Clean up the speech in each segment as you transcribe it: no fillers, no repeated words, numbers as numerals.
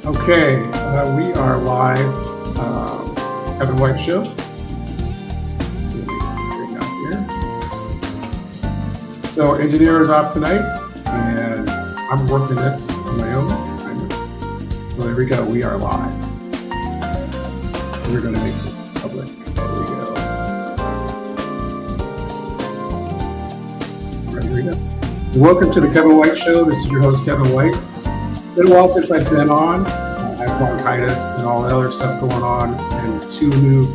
Okay, we are live. Kevin White Show. Let's see if we can straighten out here. So, engineer is off tonight, and I'm working this on my own. So there we go. We are live. We're going to make this public. There we go. There we go. Welcome to the Kevin White Show. This is your host, Kevin White. It's been a while since I've been on. I have bronchitis and all the other stuff going on, and two new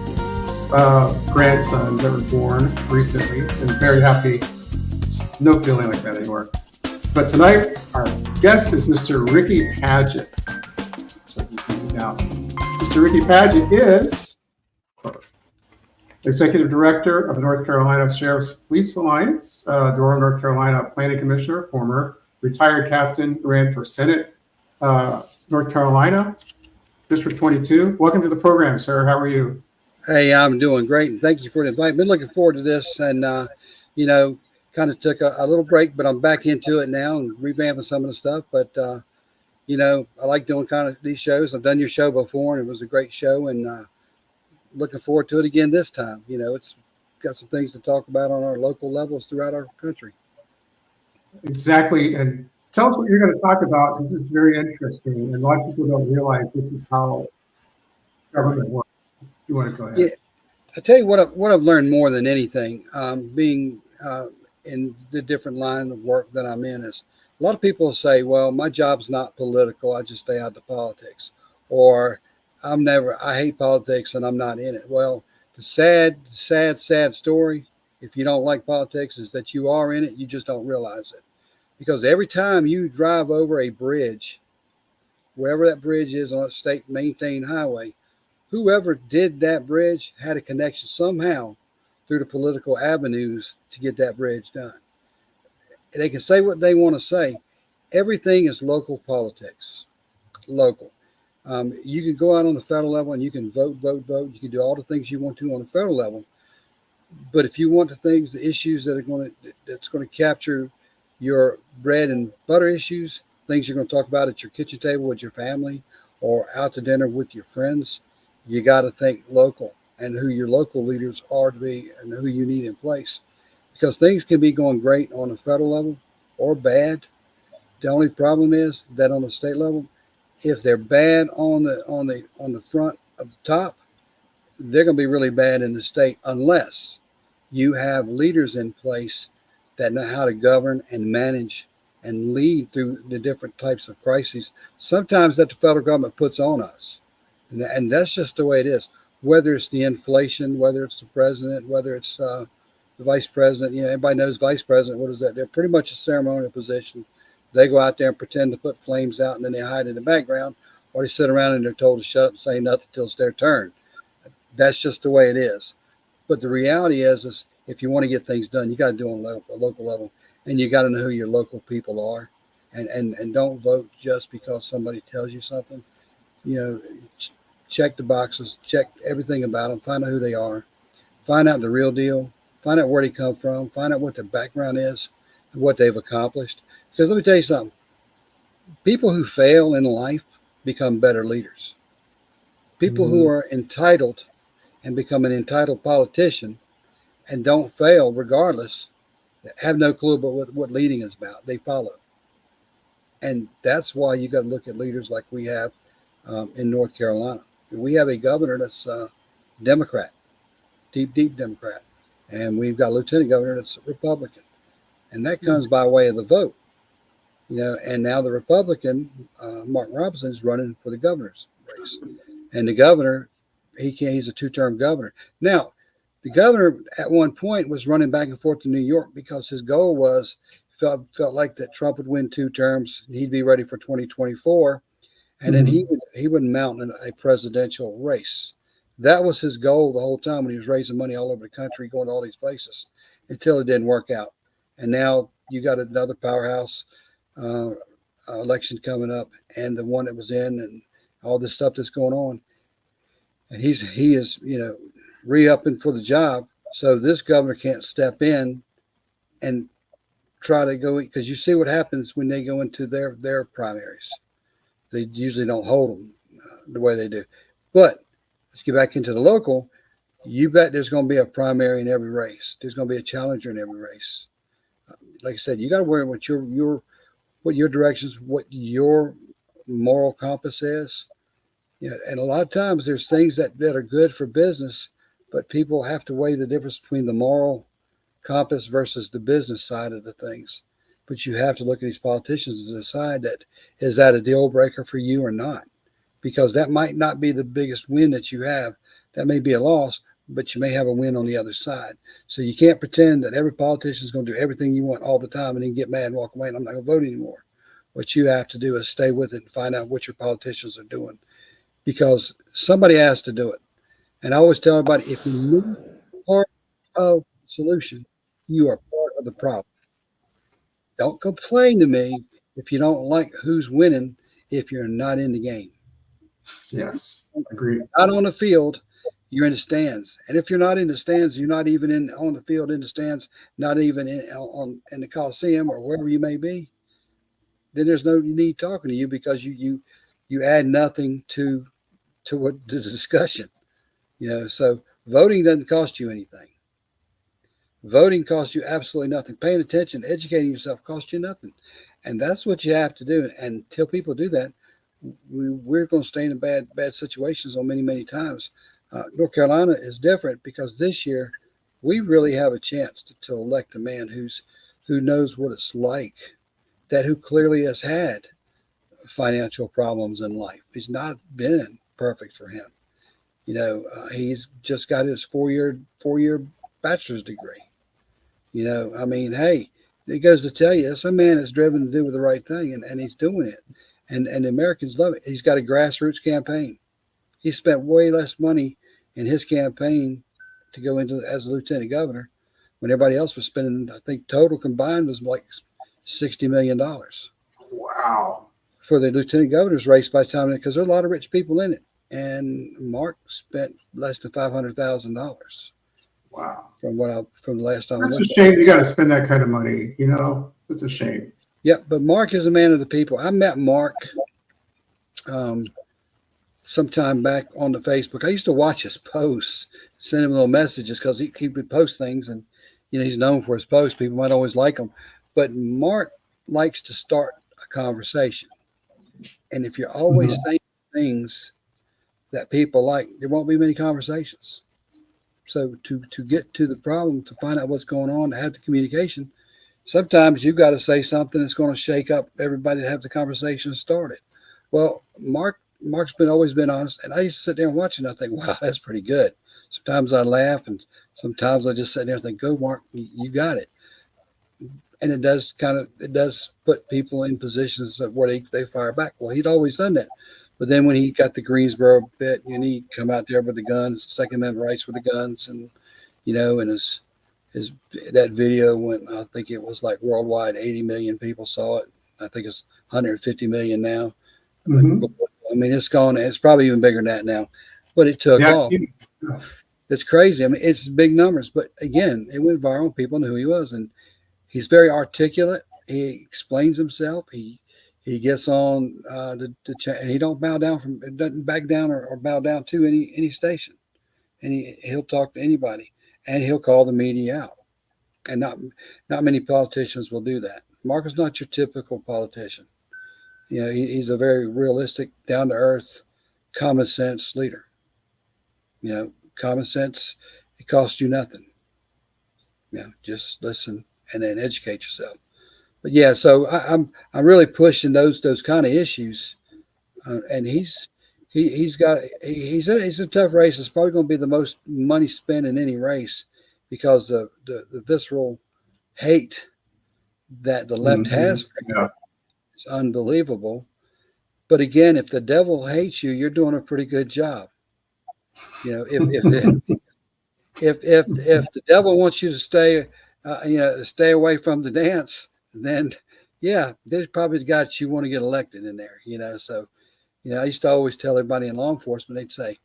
grandsons that were born recently. I'm very happy. It's no feeling like that anymore. But tonight, our guest is Mr. Rickey Padgett. So he's now. Mr. Rickey Padgett is Executive Director of the North Carolina Sheriff's Police Alliance, Durham, North Carolina Planning Commissioner, former retired captain, ran for Senate, North Carolina, District 22. Welcome to the program, sir. How are you? Hey, I'm doing great, and thank you for the invite. Been looking forward to this, and kind of took a little break, but I'm back into it now and revamping some of the stuff. But I like doing kind of these shows. I've done your show before, and it was a great show, and looking forward to it again this time. It's got some things to talk about on our local levels throughout our country. Exactly, and tell us what you're going to talk about. This is very interesting, and a lot of people don't realize this is how government works. If you want to go ahead. Yeah, I tell you what I've learned more than anything, being in the different line of work that I'm in, is a lot of people say, "Well, my job's not political. I just stay out of politics," or I hate politics and I'm not in it. Well, the sad story, if you don't like politics, is that you are in it. You just don't realize it. Because every time you drive over a bridge, wherever that bridge is on a state maintained highway, whoever did that bridge had a connection somehow through the political avenues to get that bridge done. They can say what they want to say. Everything is local politics. Local. You can go out on the federal level and you can vote. You can do all the things you want to on the federal level. But if you want the issues that's going to capture your bread and butter issues, things you're going to talk about at your kitchen table with your family or out to dinner with your friends, you got to think local and who your local leaders are to be and who you need in place. Because things can be going great on the federal level or bad. The only problem is that on the state level, if they're bad on the front of the top, they're going to be really bad in the state unless you have leaders in place that know how to govern and manage and lead through the different types of crises, sometimes that the federal government puts on us. And that's just the way it is. Whether it's the inflation, whether it's the president, whether it's the vice president, everybody knows vice president, what is that? They're pretty much a ceremonial position. They go out there and pretend to put flames out, and then they hide in the background, or they sit around and they're told to shut up and say nothing until it's their turn. That's just the way it is. But the reality is if you want to get things done, you got to do it on a local level, and you got to know who your local people are, and don't vote just because somebody tells you something. Check the boxes, check everything about them, find out who they are, find out the real deal, find out where they come from, find out what their background is, and what they've accomplished. Because let me tell you something, people who fail in life become better leaders. People who are entitled and become an entitled politician and don't fail regardless, have no clue about what leading is about. They follow. And that's why you got to look at leaders like we have in North Carolina. We have a governor that's Democrat, deep Democrat. And we've got a lieutenant governor that's Republican. And that comes by way of the vote. And now the Republican, Mark Robinson, is running for the governor's race. And the governor, he's a two-term governor. Now, the governor at one point was running back and forth to New York because his goal was, felt like that Trump would win 2 terms, and he'd be ready for 2024, and then he would mount a presidential race. That was his goal the whole time when he was raising money all over the country, going to all these places, until it didn't work out. And now you got another powerhouse election coming up, and the one that was in, and all this stuff that's going on. And he is, re-upping for the job. So this governor can't step in and try to go, because you see what happens when they go into their primaries. they usually don't hold them the way they do. But let's get back into the local. You bet there's going to be a primary in every race. There's going to be a challenger in every race. Like I said, you got to worry what your directions, what your moral compass is. Yeah, and a lot of times there's things that are good for business, but people have to weigh the difference between the moral compass versus the business side of the things. But you have to look at these politicians and decide that is that a deal breaker for you or not? Because that might not be the biggest win that you have. That may be a loss, but you may have a win on the other side. So you can't pretend that every politician is going to do everything you want all the time and then get mad and walk away and I'm not going to vote anymore. What you have to do is stay with it and find out what your politicians are doing, because somebody has to do it. And I always tell everybody, if you're part of the solution, you are part of the problem. Don't complain to me if you don't like who's winning if you're not in the game. Yes, agreed. Not on the field, you're in the stands. And if you're not in the stands, you're not even on the field in the stands, not even in the Coliseum or wherever you may be, then there's no need talking to you, because you add nothing to what the discussion. So voting doesn't cost you anything. Voting costs you absolutely nothing. Paying attention, educating yourself costs you nothing. And that's what you have to do. And until people do that, we're going to stay in bad situations on many, many times. North Carolina is different because this year we really have a chance to elect a man who knows what it's like, who clearly has had financial problems in life. He's not been perfect for him. He's just got his four-year bachelor's degree. Hey, it goes to tell you that's a man that's driven to do the right thing, and he's doing it. And the Americans love it. He's got a grassroots campaign. He spent way less money in his campaign to go into as a lieutenant governor when everybody else was spending, I think total combined was like $60 million. Wow. For the lieutenant governor's race by the time, because there's a lot of rich people in it. And Mark spent less than $500,000. Wow. From the last time. That's a shame you got to spend that kind of money. It's a shame. Yeah, but Mark is a man of the people. I met Mark sometime back on the Facebook. I used to watch his posts, send him little messages because he would post things, and he's known for his posts. People might always like him, but Mark likes to start a conversation. And if you're always saying things that people like, there won't be many conversations. So to get to the problem, to find out what's going on, to have the communication, sometimes you've got to say something that's going to shake up everybody to have the conversation started. Well, Mark's always been honest, and I used to sit there and watch it, and I think, wow, that's pretty good. Sometimes I laugh, and sometimes I just sit there and think, go, Mark, you got it. And it does put people in positions where they fire back. Well, he'd always done that. But then when he got the Greensboro bit, he'd come out there with the guns, Second Amendment rights with the guns, and and his that video went, I think it was like worldwide, 80 million people saw it. I think it's 150 million now. Mm-hmm. It's gone. It's probably even bigger than that now, but it took off. It's crazy. It's big numbers, but again, it went viral. People knew who he was, and he's very articulate. He explains himself. He gets on the chat, and he doesn't back down or bow down to any station, and he'll talk to anybody, and he'll call the media out. And not many politicians will do that. Mark is not your typical politician. He's a very realistic, down to earth, common sense leader. Common sense, it costs you nothing. Just listen and then educate yourself. But yeah, so I'm really pushing those kind of issues, and he's a tough race. It's probably going to be the most money spent in any race because the visceral hate that the left has for him is unbelievable. But again, if the devil hates you, you're doing a pretty good job. If the devil wants you to stay away from the dance, then there's probably the guy that you want to get elected in there. So I used to always tell everybody in law enforcement, they'd say,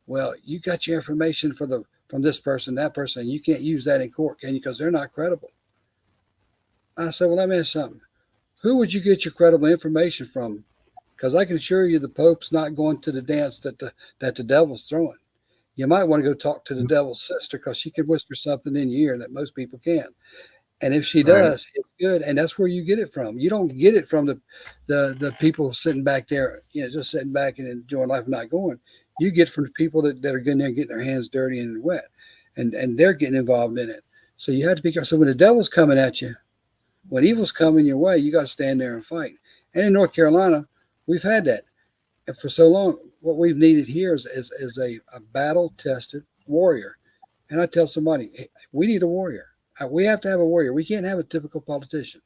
well, you got your information from this person, that person, you can't use that in court, can you? Because they're not credible. I said, well, let me ask something. Who would you get your credible information from because I can assure you the Pope's not going to the dance that the devil's throwing. You might want to go talk to the devil's sister because she can whisper something in your ear that most people can't. And if she Right. does, it's good. And that's where you get it from. You don't get it from the people sitting back there, just sitting back and enjoying life and not going. You get from the people that are getting there, getting their hands dirty and wet, and they're getting involved in it. So you have to be careful. So when the devil's coming at you, when evil's coming your way, you got to stand there and fight. And in North Carolina, we've had that. And for so long, what we've needed here is a battle-tested warrior. And I tell somebody, hey, we need a warrior. We have to have a warrior. We can't have a typical politician.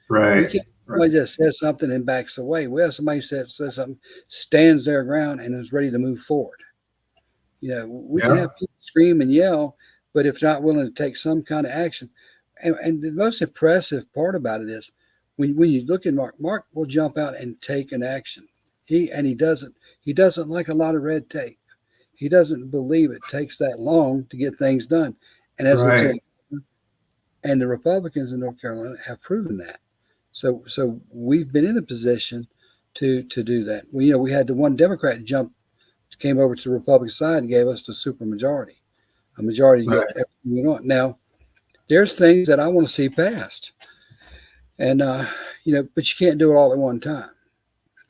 Right. We can't somebody just says something and backs away. We have somebody who says something, stands their ground, and is ready to move forward. We can have people scream and yell, but if not willing to take some kind of action. And the most impressive part about it is when you look at Mark will jump out and take an action. He doesn't like a lot of red tape. He doesn't believe it takes that long to get things done. And as Lieutenant and the Republicans in North Carolina have proven that. So we've been in a position to do that. We had the one Democrat came over to the Republican side and gave us the supermajority, a majority to get everything we want. Now, there's things that I want to see passed, and but you can't do it all at one time.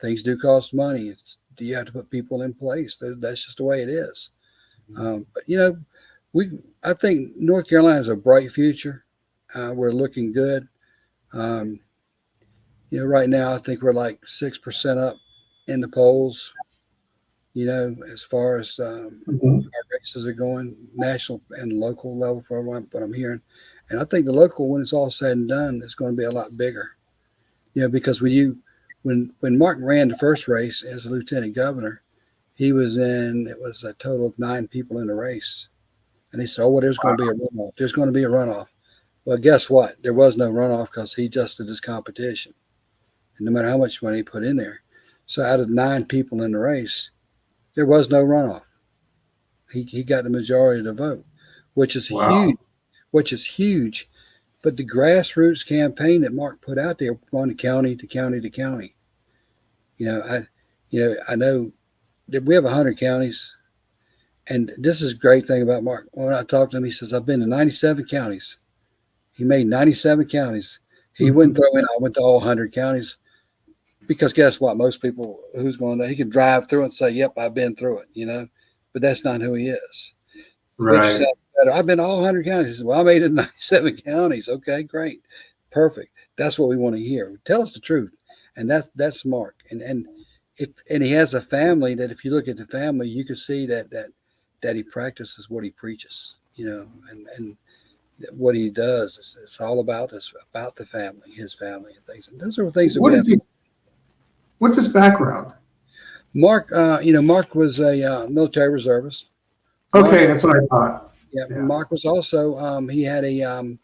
Things do cost money. You have to put people in place. That's just the way it is. But I think North Carolina has a bright future. We're looking good. Right now I think we're like 6% up in the polls. As far as our races are going, national and local level, for what I'm hearing, and I think the local, when it's all said and done, is going to be a lot bigger. Because when Mark ran the first race as a lieutenant governor, it was a total of 9 people in the race. And he said, well, there's going to be a runoff. There's going to be a runoff. Well, guess what? There was no runoff because he adjusted his competition. And no matter how much money he put in there. So out of 9 people in the race, there was no runoff. He got the majority of the vote, which is huge. But the grassroots campaign that Mark put out there, going to county to county to county. I know that we have 100 counties, and this is a great thing about Mark. When I talked to him, he says, I've been to 97 counties. He made 97 counties. He wouldn't throw in, I went to all 100 counties, because guess what? Most people, he could drive through and say, yep, I've been through it, but that's not who he is. Right. I've been to all 100 counties. He said, well, I made it in 97 counties. Okay, great. Perfect. That's what we want to hear. Tell us the truth. And that's Mark. And he has a family that, if you look at the family, you can see that he practices what he preaches, and what he does it's all about the family, his family, and things. And those are things that what's his background? Mark, Mark was a military reservist. Okay, that's what I thought. Yeah, Mark was also he had a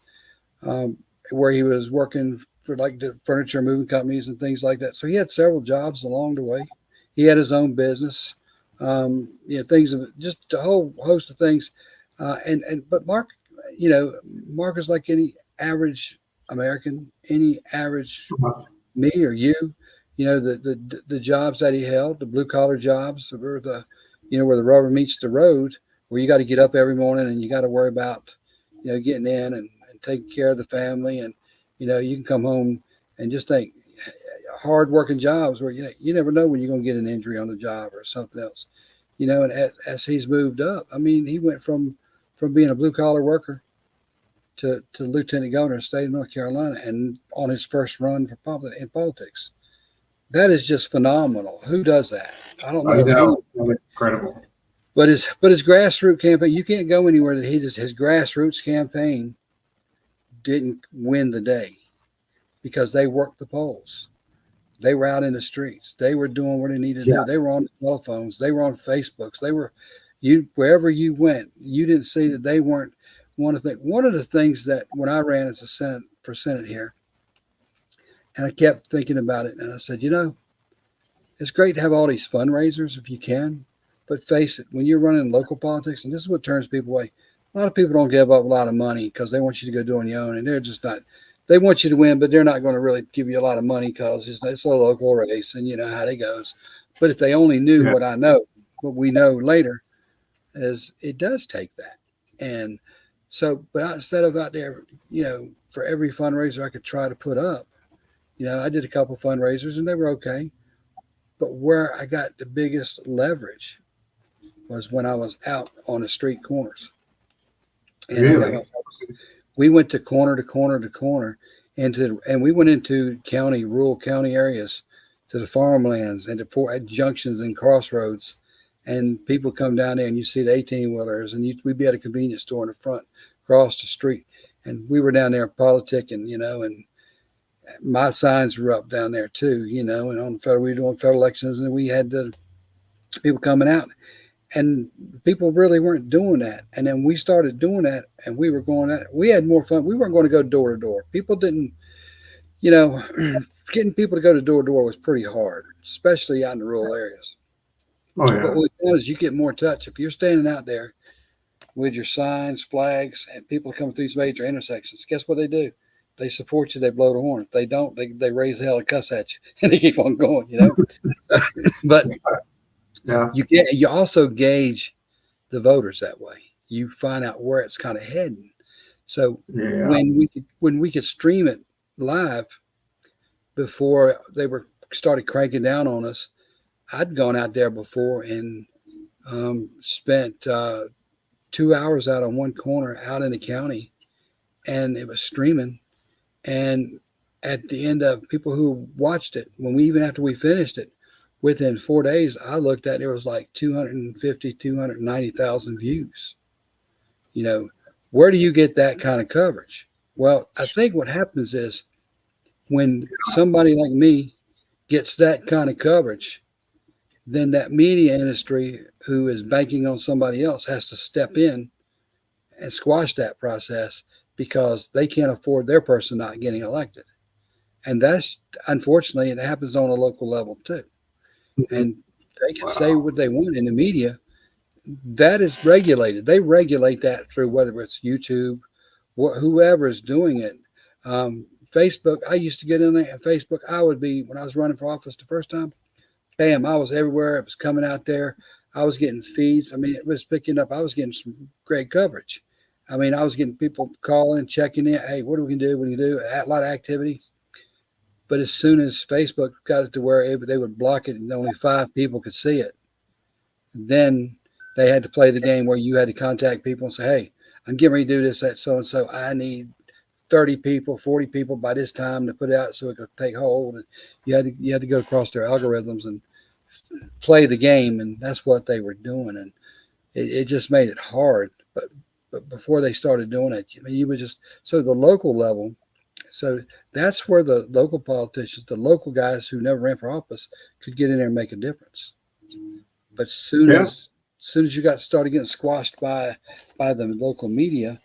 where he was working for like the furniture moving companies and things like that. So he had several jobs along the way. He had his own business, things of just a whole host of things. But Mark, Mark is like any average American, any average me or you. The jobs that he held, the blue collar jobs, where the rubber meets the road, where you got to get up every morning and you got to worry about, getting in and taking care of the family. And, you can come home and just think hard working jobs where, you never know when you're going to get an injury on the job or something else, and as he's moved up, I mean, he went from being a blue collar worker to lieutenant governor of the state of North Carolina, and on his first run in politics. That is just phenomenal. Who does that? I don't know. Incredible. But his grassroots campaign, you can't go anywhere that his grassroots campaign didn't win the day, because they worked the polls. They were out in the streets. They were doing what they needed to do. They were on the telephones. They were on Facebooks. They were wherever you went, you didn't see that they weren't one of the things that when I ran as for Senate here, and I kept thinking about it, and I said, it's great to have all these fundraisers if you can, but face it, when you're running local politics, and this is what turns people away, a lot of people don't give up a lot of money because they want you to go do on your own, and they want you to win, but they're not going to really give you a lot of money because it's a local race, and you know how it goes. But if they only knew Yeah. what I know, what we know later, is it does take that. And so, but instead of out there, you know, for every fundraiser I could try to put up, you know, I did a couple fundraisers and they were okay. But where I got the biggest leverage was when I was out on the street corners. And Really? we went to corner to corner to corner and we went into rural county areas, to the farmlands and at junctions and crossroads. And people come down there and you see the 18-wheelers, and we'd be at a convenience store in the front across the street. And we were down there politicking, you know, and my signs were up down there too, you know, and we were doing federal elections, and we had the people coming out, and people really weren't doing that. And then we started doing that, and we were going at it. We had more fun. We weren't going to go door to door. People didn't, you know, getting people to go to door was pretty hard, especially out in the rural areas. Oh, yeah. But what it does, you get more touch. If you're standing out there with your signs, flags, and people coming through these major intersections, guess what they do? They support you. They blow the horn. If they don't, they raise hell and cuss at you, and they keep on going, you know. But Yeah. you also gauge the voters that way. You find out where it's kind of heading. So Yeah. when we could stream it live before they started cranking down on us, I'd gone out there before and spent 2 hours out on one corner out in the county, and it was streaming. And at the end of people who watched it, after we finished it, within 4 days, I looked at it was like 250, 290,000 views. You know, where do you get that kind of coverage? Well, I think what happens is when somebody like me gets that kind of coverage, then that media industry who is banking on somebody else has to step in and squash that process because they can't afford their person not getting elected. And that's, unfortunately, it happens on a local level too. And they can say what they want in the media. That is regulated. They regulate that through whether it's YouTube, whoever is doing it. Facebook, I used to get in there, and Facebook, when I was running for office the first time, bam, I was everywhere. It was coming out there. I was getting feeds. I mean, it was picking up. I was getting some great coverage. I mean, I was getting people calling, checking in. Hey, what are we going to do? What do you do? A lot of activity. But as soon as Facebook got it to where they would block it and only 5 people could see it, then they had to play the game where you had to contact people and say, hey, I'm getting ready to do this at so-and-so. I need 30 people, 40 people by this time to put it out so it could take hold. And you had to go across their algorithms and play the game, and that's what they were doing. And it just made it hard. But before they started doing it, I mean, you would just, so the local level, so that's where the local politicians, the local guys who never ran for office could get in there and make a difference. But as soon as you started getting squashed by the local media,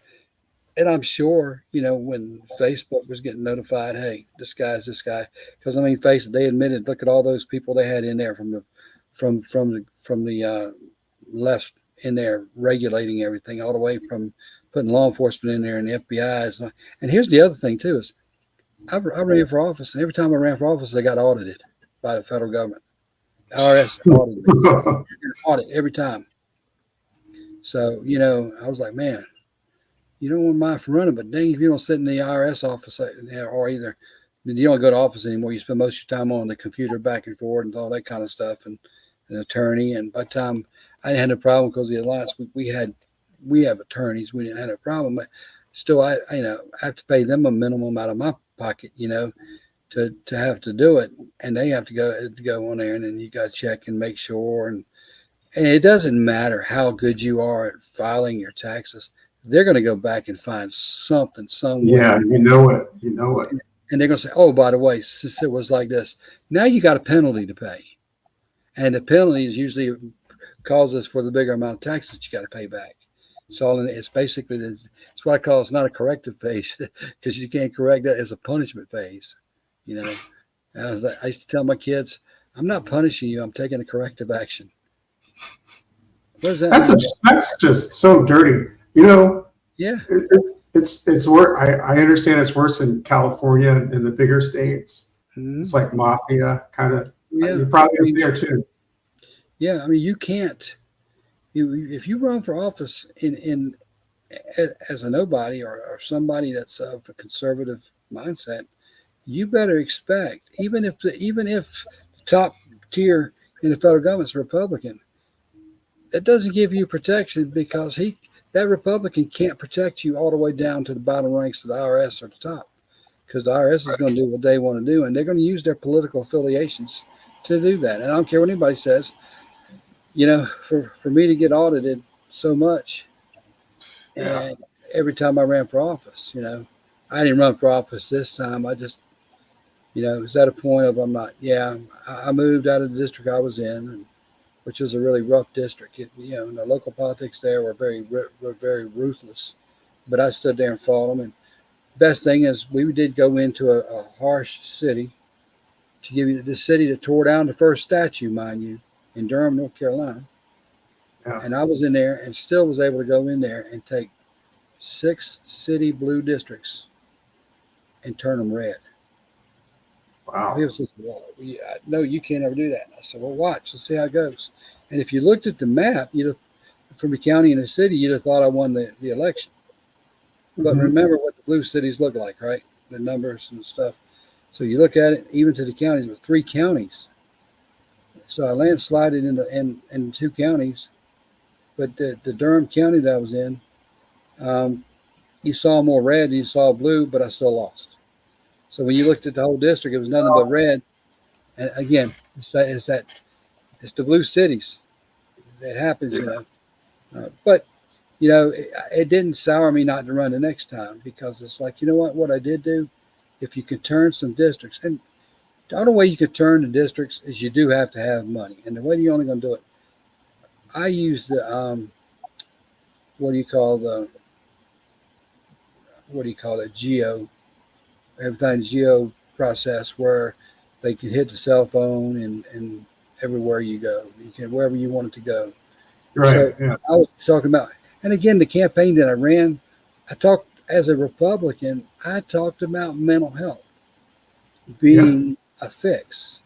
and I'm sure, you know, when Facebook was getting notified, hey, this guy's this guy, because I mean, face it, they admitted, look at all those people they had in there from the left in there regulating everything, all the way from putting law enforcement in there and the FBI. And here's the other thing too: is I ran for office, and every time I ran for office, I got audited by the federal government. IRS audited me. Audit every time. So, you know, I was like, man, you don't want mine for running, but dang, if you don't sit in the IRS office or either you don't go to office anymore, you spend most of your time on the computer back and forth and all that kind of stuff, and an attorney. And by the time I didn't have no problem because the alliance, we have attorneys, we didn't have a problem, but still, I have to pay them a minimum out of my pocket, you know, to have to do it, and they have to go on there, and then you got to check and make sure, and it doesn't matter how good you are at filing your taxes, they're going to go back and find something somewhere. Yeah, you know it. And they're going to say, oh, by the way, since it was like this, now you got a penalty to pay, and the penalty is usually causes for the bigger amount of taxes you got to pay back. It's basically, it's what I call, it's not a corrective phase, because you can't correct that as a punishment phase. You know, I used to tell my kids, I'm not punishing you, I'm taking a corrective action. What does that mean? That's just so dirty. You know, Yeah. It's worse. I understand it's worse in California and in the bigger states. Mhm. It's like mafia kind of. Yeah, You probably I is mean, there too. yeah, I mean, you can't. If you run for office in as a nobody or somebody that's of a conservative mindset, you better expect even if the top tier in the federal government's Republican, that doesn't give you protection because that Republican can't protect you all the way down to the bottom ranks of the IRS or the top because the IRS is going to do what they want to do and they're going to use their political affiliations to do that. And I don't care what anybody says. For me to get audited so much, Yeah. and every time I ran for office, I didn't run for office this time. I just, it was at a point of I'm not. Yeah, I moved out of the district I was in, which was a really rough district. The local politics there were very ruthless, but I stood there and fought them. And best thing is we did go into a harsh city to give you the city that tore down the first statue, mind you, in Durham, North Carolina. Yeah. And I was in there and still was able to go in there and take 6 city blue districts and turn them red. And Wow. people said, well, no, you can't ever do that. And I said, well, watch, let's see how it goes. And if you looked at the map, from the county and the city, you'd have thought I won the election. But Hmm. remember what the blue cities look like, right? The numbers and stuff. So you look at it, even to the counties, with 3 counties. So I landslided in 2 counties. But the Durham County that I was in, you saw more red than you saw blue, but I still lost. So when you looked at the whole district, it was nothing but red. And again, it's the blue cities that happens. But it didn't sour me not to run the next time because it's like, what I did do, if you could turn some districts, and the only way you could turn the districts is you do have to have money. And the way you're only going to do it, I use what do you call it, geo, everything geo process where they can hit the cell phone and everywhere you go, you can, wherever you want it to go. Right. So Yeah. I was talking about, and again, the campaign that I ran, I talked as a Republican, I talked about mental health Yeah. being a fix.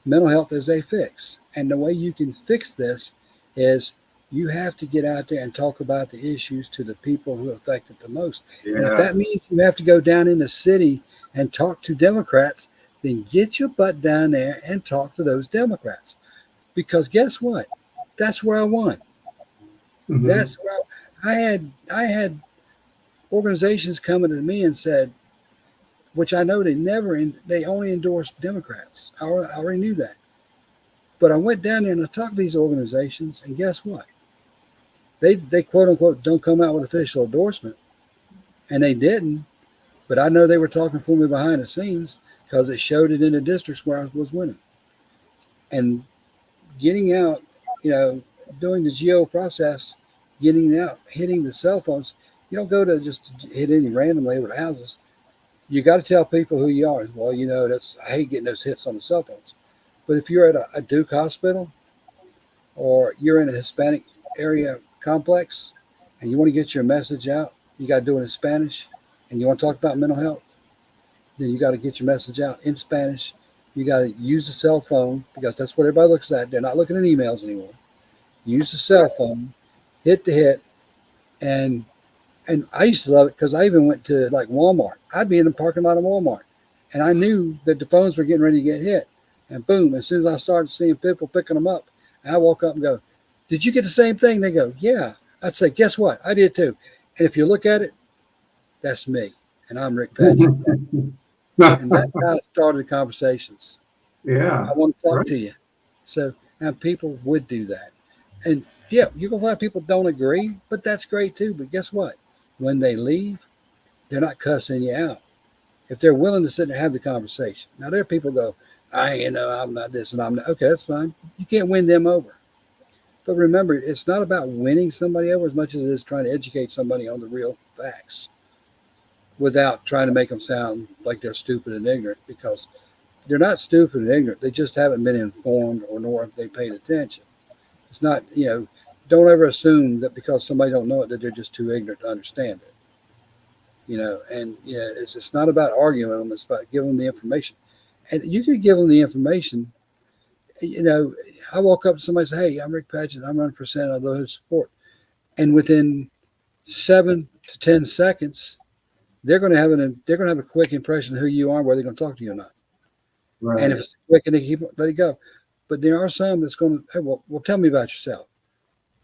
Mental health is a fix. And the way you can fix this is you have to get out there and talk about the issues to the people who are affected the most. And if that Yes. means you have to go down in the city and talk to Democrats, then get your butt down there and talk to those Democrats. Because guess what? That's where I won. Hmm. That's where I had organizations coming to me and said, which I know they only endorsed Democrats. I already knew that. But I went down there and I talked to these organizations, and guess what? They quote unquote don't come out with official endorsement, and they didn't. But I know they were talking for me behind the scenes because it showed it in the districts where I was winning. And getting out, you know, doing the geo process, getting out, hitting the cell phones. You don't go to just hit any randomly over the houses. You got to tell people who you are. Well, I hate getting those hits on the cell phones. But if you're at a Duke hospital or you're in a Hispanic area complex and you want to get your message out, you got to do it in Spanish, and you want to talk about mental health, then you got to get your message out in Spanish. You got to use the cell phone because that's what everybody looks at. They're not looking at emails anymore. Use the cell phone, hit the hit, and I used to love it because I even went to like Walmart. I'd be in the parking lot of Walmart, and I knew that the phones were getting ready to get hit. And boom, as soon as I started seeing people picking them up, I walk up and go, "Did you get the same thing?" They go, "Yeah." I'd say, "Guess what? I did too." And if you look at it, that's me, and I'm Rick Padgett, and that's how I started the conversations. I Yeah. want to talk Right. to you. So, and people would do that. And yeah, you can find people don't agree, but that's great too. But guess what? When they leave, they're not cussing you out. If they're willing to sit and have the conversation. Now there are people go, I'm not this and I'm not. Okay, that's fine. You can't win them over. But remember, it's not about winning somebody over as much as it is trying to educate somebody on the real facts without trying to make them sound like they're stupid and ignorant because they're not stupid and ignorant. They just haven't been informed or nor have they paid attention. It's not, don't ever assume that because somebody don't know it that they're just too ignorant to understand it. and it's not about arguing with them. It's about giving them the information. And you could give them the information. I walk up to somebody and say, "Hey, I'm Rick Padgett. I'm running for Senate. I'd love to support." And within 7 to 10 seconds, they're going to have a quick impression of who you are, whether they're going to talk to you or not. Right. And if it's quick, and they let it go. But there are some that's going to, hey, well, tell me about yourself.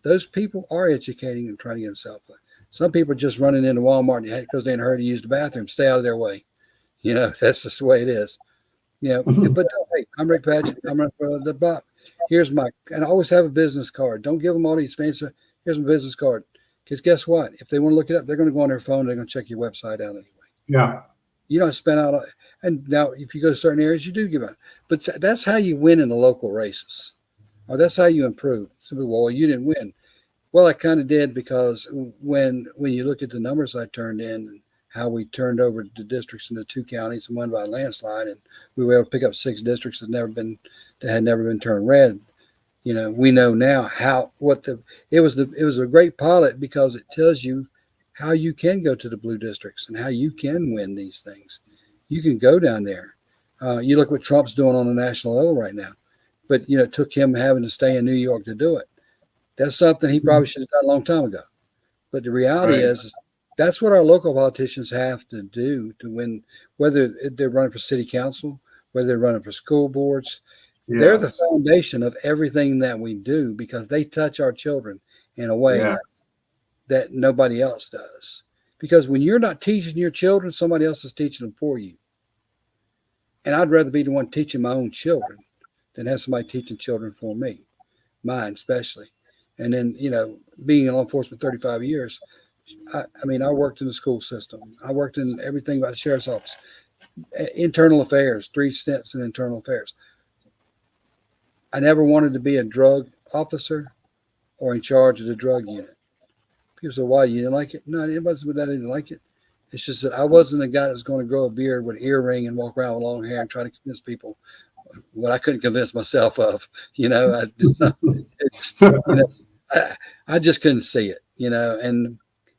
Those people are educating and trying to get themselves. Some people are just running into Walmart because they're in a hurry to use the bathroom. Stay out of their way. That's just the way it is. But hey, I'm Rick Padgett. I'm running for the Bob. And I always have a business card. Don't give them all these fancy. Here's my business card. Because guess what? If they want to look it up, they're going to go on their phone. They're going to check your website out anyway. Yeah. You don't spend out. And now, if you go to certain areas, you do give out. But that's how you win in the local races, or that's how you improve. Some people, well, you didn't win. Well, I kind of did, because when you look at the numbers I turned in, and how we turned over the districts into 2 counties and won by a landslide, and we were able to pick up 6 districts that had never been turned red. We know now it was a great pilot, because it tells you how you can go to the blue districts and how you can win these things. You can go down there. You look what Trump's doing on the national level right now, but it took him having to stay in New York to do it. That's something he probably should have done a long time ago. But the reality is that's what our local politicians have to do to win, whether they're running for city council, whether they're running for school boards. Yes. They're the foundation of everything that we do, because they touch our children in a way that nobody else does. Because when you're not teaching your children, somebody else is teaching them for you. And I'd rather be the one teaching my own children than have somebody teaching children for me, mine especially. And then, being in law enforcement 35 years, I worked in the school system. I worked in everything about the sheriff's office, internal affairs, 3 stints in internal affairs. I never wanted to be a drug officer or in charge of the drug unit. People say, why, you didn't like it? No, it wasn't that I didn't like it. It's just that I wasn't a guy that was going to grow a beard with an earring and walk around with long hair and try to convince people what I couldn't convince myself of. I just couldn't see it, and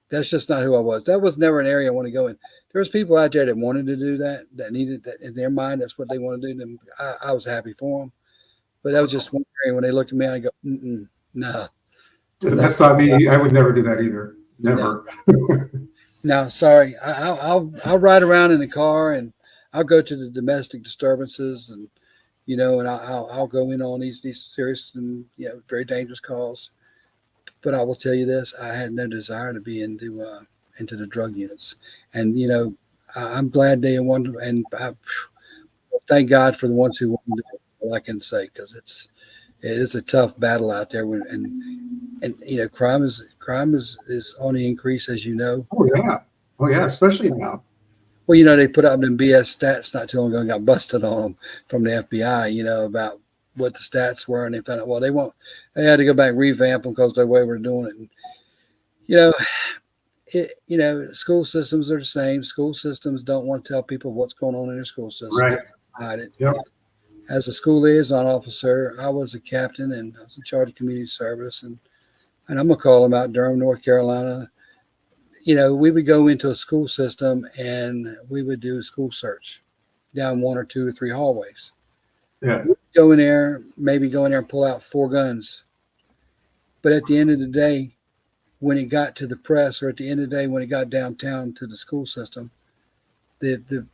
that's just not who I was. That was never an area I want to go in. There was people out there that wanted to do that needed that in their mind. That's what they want to do. And I was happy for them. But that was just one area. When they look at me, I go, no. That's not me. I would never do that either. Never. No, sorry. I'll ride around in the car, and I'll go to the domestic disturbances, and and I'll go in on these serious and very dangerous calls. But I will tell you this: I had no desire to be into the drug units, and I'm glad they wanted, and thank God for the ones who wanted to do it. All I can say, because it is a tough battle out there, and crime is on the increase, as you know. Oh yeah, especially now. Well, they put out them BS stats not too long ago and got busted on them from the FBI, about what the stats were, and they found out, they had to go back and revamp them because the way we're doing it. School systems are the same. School systems don't want to tell people what's going on in their school system. Right. Hide it. Yep. As a school liaison officer, I was a captain, and I was in charge of community service, and I'm going to call them out, Durham, North Carolina. We would go into a school system, and we would do a school search down 1 or 2 or 3 hallways. Yeah. We'd go in there and pull out 4 guns. But at the end of the day, when it got to the press, or at the end of the day, when it got downtown to the school system, the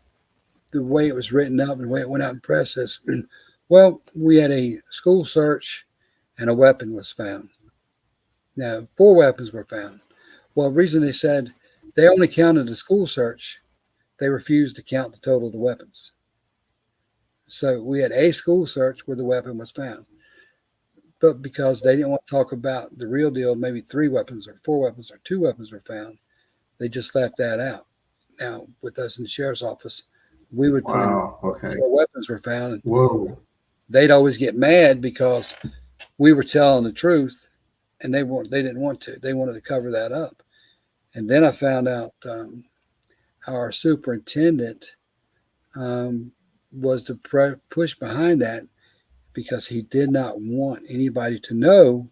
way it was written up and the way it went out in press is, we had a school search and a weapon was found. Now, 4 weapons were found. Well, the reason they said they only counted the school search, they refused to count the total of the weapons. So we had a school search where the weapon was found. But because they didn't want to talk about the real deal, maybe 3 weapons or 4 weapons or 2 weapons were found, they just left that out. Now, with us in the sheriff's office, we would put 4 weapons were found. And whoa. They'd always get mad because we were telling the truth, and they didn't want to. They wanted to cover that up. And then I found out our superintendent was to push behind that, because he did not want anybody to know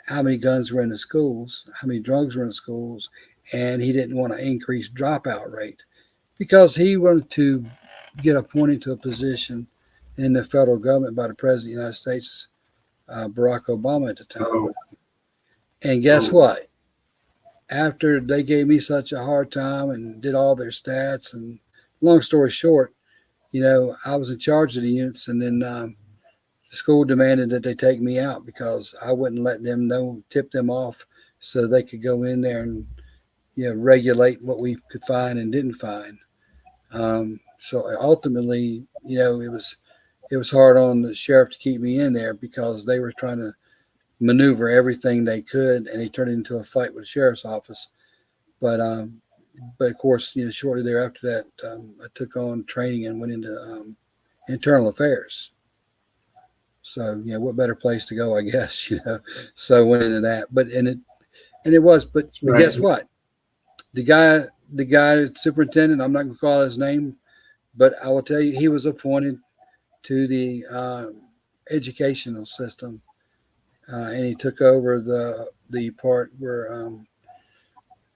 how many guns were in the schools, how many drugs were in the schools, and he didn't want to increase dropout rate because he wanted to get appointed to a position in the federal government by the President of the United States, Barack Obama at the time. Oh, And guess oh, what? After they gave me such a hard time and did all their stats, and long story short, I was in charge of the units, and then the school demanded that they take me out because I wouldn't let them tip them off so they could go in there and regulate what we could find and didn't find. So ultimately, it was hard on the sheriff to keep me in there because they were trying to maneuver everything they could, and they turned it into a fight with the sheriff's office. But of course, shortly thereafter that, I took on training and went into internal affairs. So what better place to go, I guess, So went into that, but but right. guess what? The guy superintendent, I'm not going to call his name, but I will tell you, he was appointed to the educational system, and he took over the part where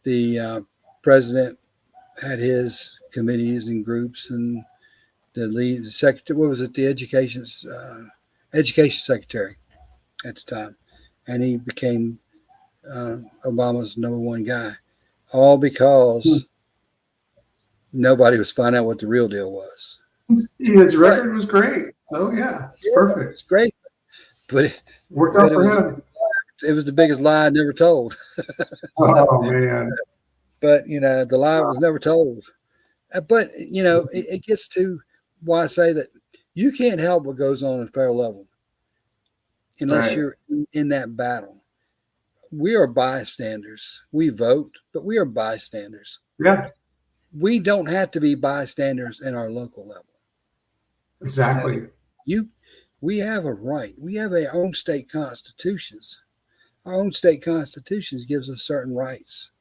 the president had his committees and groups, and the secretary, what was it, the education secretary at the time, and he became Obama's #1 guy, all because nobody was finding out what the real deal was. His record was great. So yeah, it's perfect. It's great, but it worked out for him. It was the biggest lie I never told. Oh man! But the lie was never told. But it gets to why I say that you can't help what goes on at federal level unless you're in that battle. We are bystanders. We vote, but we are bystanders. Yeah, we don't have to be bystanders in our local level. Exactly. We have a right. We have our own state constitutions. Our own state constitutions gives us certain rights.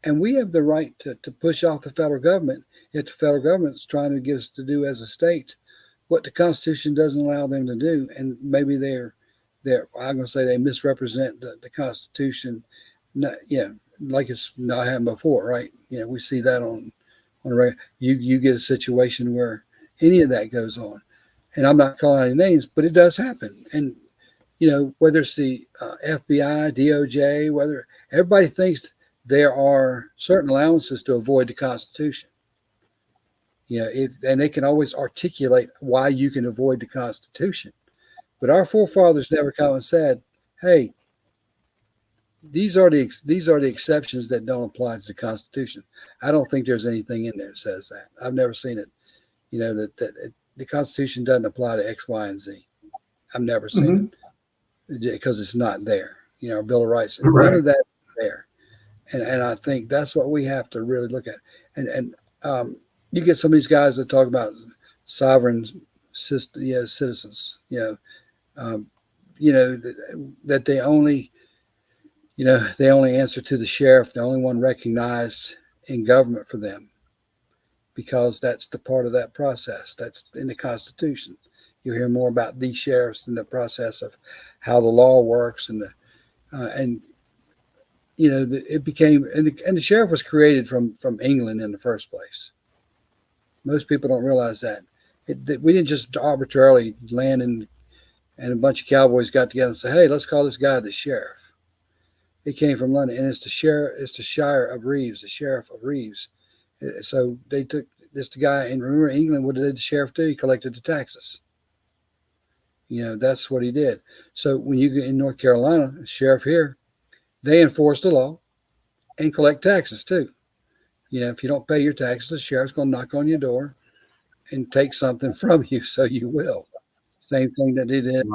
And we have the right to push off the federal government if the federal government's trying to get us to do as a state what the Constitution doesn't allow them to do. And maybe I'm going to say they misrepresent the Constitution. Like it's not happened before, right? We see that on a regular. You get a situation where any of that goes on. And I'm not calling any names, but it does happen. And, whether it's the FBI, DOJ, whether everybody thinks there are certain allowances to avoid the Constitution. And they can always articulate why you can avoid the Constitution. But our forefathers never come and said, hey, these are the exceptions that don't apply to the Constitution. I don't think there's anything in there that says that. I've never seen it, that the Constitution doesn't apply to X, Y, and Z. I've never seen it because it's not there. Our Bill of Rights, none of that is there. And I think that's what we have to really look at. And you get some of these guys that talk about sovereign citizens, that they only answer to the sheriff, the only one recognized in government for them, because that's the part of that process that's in the Constitution. You'll hear more about these sheriffs in the process of how the law works, it became, and the sheriff was created from England in the first place. Most people don't realize that. We didn't just arbitrarily land and a bunch of cowboys got together and said, hey, let's call this guy the sheriff. It came from London, and it's the Shire of Reeves, the sheriff of Reeves. So they took this guy, and remember England, what did the sheriff do? He collected the taxes. That's what he did. So when you get in North Carolina, the sheriff here, they enforce the law and collect taxes too. If you don't pay your taxes, the sheriff's going to knock on your door and take something from you, so you will. Same thing that they did in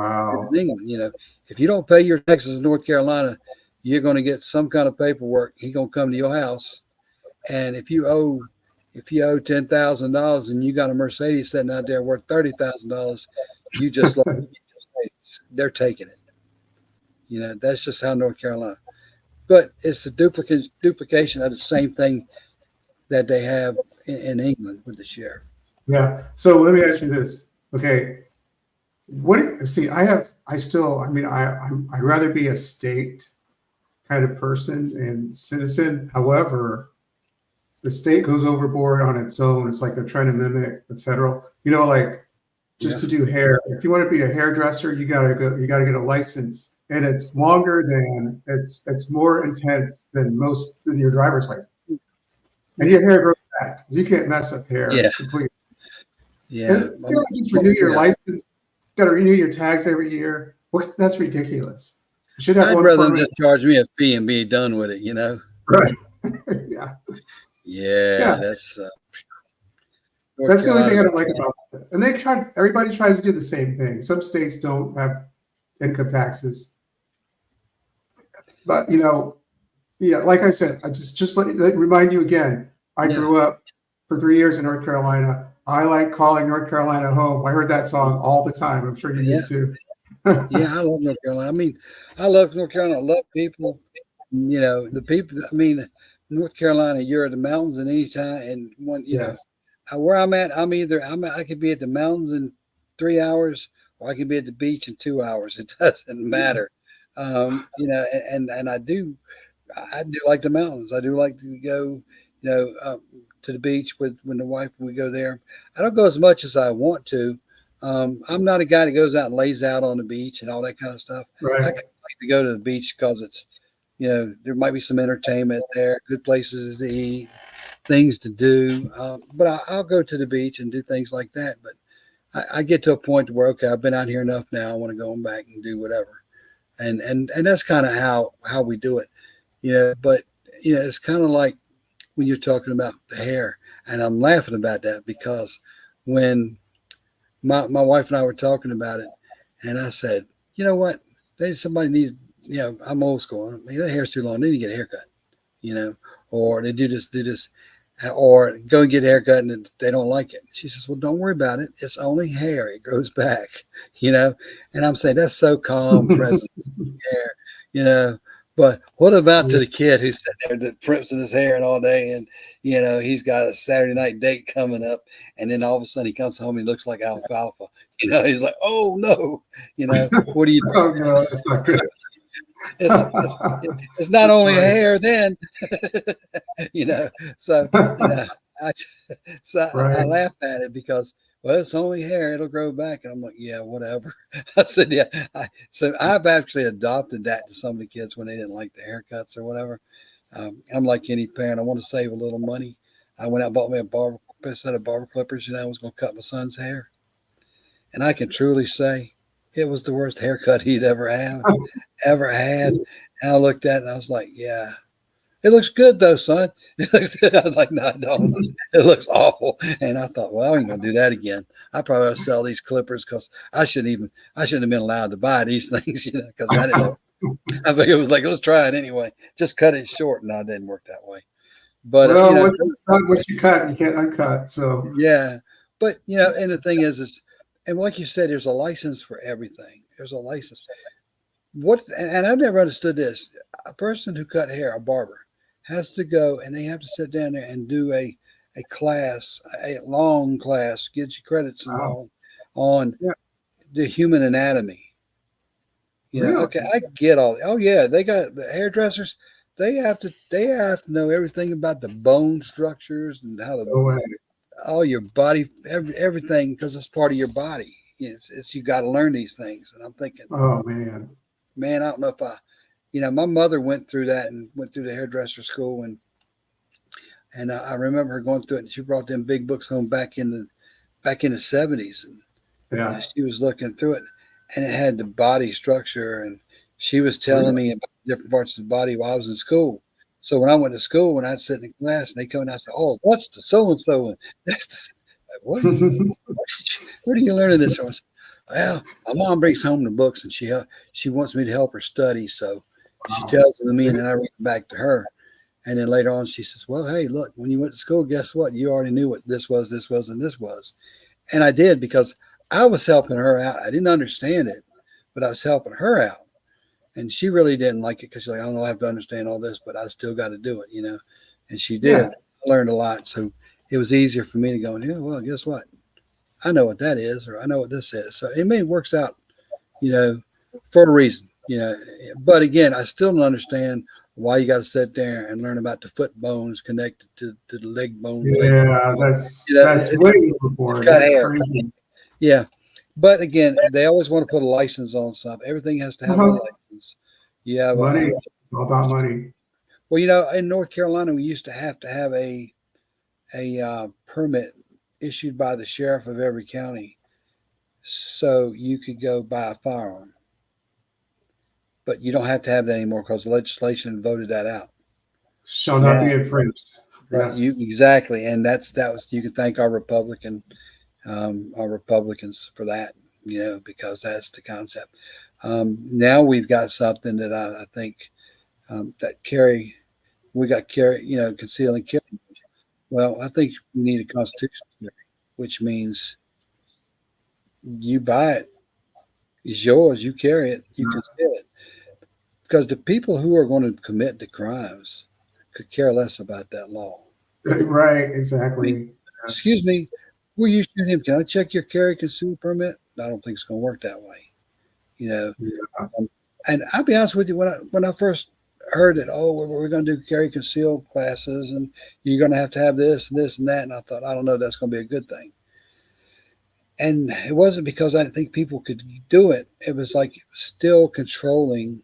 England. If you don't pay your taxes in North Carolina, you're going to get some kind of paperwork. He's going to come to your house, and if you owe $10,000 and you got a Mercedes sitting out there worth $30,000, you just they're taking it. That's just how North Carolina. But it's the duplication of the same thing that they have in England with the sheriff. Yeah. So let me ask you this. Okay. I'd rather be a state kind of person and citizen. However, the state goes overboard on its own. It's like they're trying to mimic the federal, like just to do hair. If you want to be a hairdresser, you gotta get a license. And it's longer than it's more intense than most of your driver's license. And your hair grows back. You can't mess up hair completely. Yeah. And you gotta just renew your license. You gotta renew your tags every year. That's ridiculous. You should have I'd one rather them permit. just charge me a fee and be done with it, Right. Yeah. Yeah, that's That's the only thing I don't like about it. And everybody tries to do the same thing. Some states don't have income taxes. But like I said, I just let remind you again, I grew up for 3 years in North Carolina. I like calling North Carolina home. I heard that song all the time. I'm sure you did too. Yeah, I love North Carolina. I mean, I love North Carolina. I love people. The people. I mean, North Carolina, you're at the mountains at any time, and where I'm at, I could be at the mountains in 3 hours, or I could be at the beach in 2 hours. It doesn't matter. And I do like the mountains. I do like to go, to the beach when the wife we go there. I don't go as much as I want to. I'm not a guy that goes out and lays out on the beach and all that kind of stuff. Right. I like to go to the beach because it's, there might be some entertainment there, good places to eat, things to do. But I'll go to the beach and do things like that. But I get to a point where, okay, I've been out here enough now. I want to go back and do whatever. And that's kind of how we do it, but, it's kind of like when you're talking about the hair, and I'm laughing about that because when my wife and I were talking about it, and I said, you know what, somebody needs, I'm old school. I mean, their hair's too long. They need to get a haircut, or they do this, or go and get a haircut and they don't like it. She says, well, don't worry about it. It's only hair. It grows back, and I'm saying that's so calm, present hair, but what about to the kid who sat there that primps in his hair and all day and, he's got a Saturday night date coming up and then all of a sudden he comes home and he looks like alfalfa, he's like, oh no, what do you do? Oh no, that's not good. It's not only hair then, so, I laugh at it because, well, it's only hair. It'll grow back. And I'm like, yeah, whatever. I said, yeah. So I've actually adopted that to some of the kids when they didn't like the haircuts or whatever. I'm like any parent. I want to save a little money. I went out and bought me a set of barber clippers. I was going to cut my son's hair. And I can truly say it was the worst haircut he'd ever had. And I looked at it and I was like, yeah. It looks good though, son. I was like, no, it don't. It looks awful. And I thought, well, I ain't gonna do that again. I probably ought to sell these clippers because I shouldn't have been allowed to buy these things, because I didn't know. I think it was like, let's try it anyway. Just cut it short. No, it didn't work that way. But what you cut, you can't uncut. So yeah. But and the thing is and like you said, there's a license for everything. There's a license. And I've never understood this. A person who cut hair, a barber, has to go and they have to sit down there and do a class, a long class, get you credits on the human anatomy. Really? Okay, I get all. Oh yeah, they got the hairdressers. They have to know everything about the bone structures and how all your body, everything, because it's part of your body. It's you got to learn these things. And I'm thinking, oh man, I don't know if my mother went through that and went through the hairdresser school, and I remember her going through it, and she brought them big books home back in the 70s, and she was looking through it, and it had the body structure, and she was telling me about different parts of the body while I was in school. So when I went to school, when I'd sit in class, and they come and I said, "Oh, what's the so and so?" and that's what are you learning this from? Well, my mom brings home the books, and she wants me to help her study, so. She tells them to me, and then I read them back to her. And then later on, she says, well, hey, look, when you went to school, guess what? You already knew what this was, and this was. And I did because I was helping her out. I didn't understand it, but I was helping her out. And she really didn't like it because she's like, I don't know, I have to understand all this, but I still got to do it, And she did. Yeah. I learned a lot. So it was easier for me to go, yeah, well, guess what? I know what that is, or I know what this is. So it works out, for a reason. But again, I still don't understand Why you got to sit there and learn about the foot bones connected to the leg bone? Yeah, that's way overboard. Cut That's hair. crazy. Yeah. But again, they always want to put a license on something. Everything has to have a Uh-huh. license. You have Money. It's all about money. well, in North Carolina, we used to have a permit issued by the sheriff of every county, so you could go buy a firearm. But you don't have to have that anymore because legislation voted that out. Shall not be Now, infringed. right? You Yes. exactly, and that was you can thank our Republicans for that, because that's the concept. Now we've got something that I think that we got conceal and carry. Well, I think we need a constitutional carry, which means you buy it, it's yours, you carry it, you conceal it. Because the people who are going to commit the crimes could care less about that law. Right. I mean, Exactly. excuse me, were you shooting him? Can I check your carry conceal permit? I don't think it's going to work that way. You know, Yeah. and I'll be honest with you, when I first heard it, oh, we're going to do carry conceal classes, and you're going to have this and this and that, and I thought, I don't know, that's going to be a good thing. And it wasn't because I didn't think people could do it. It was like still controlling.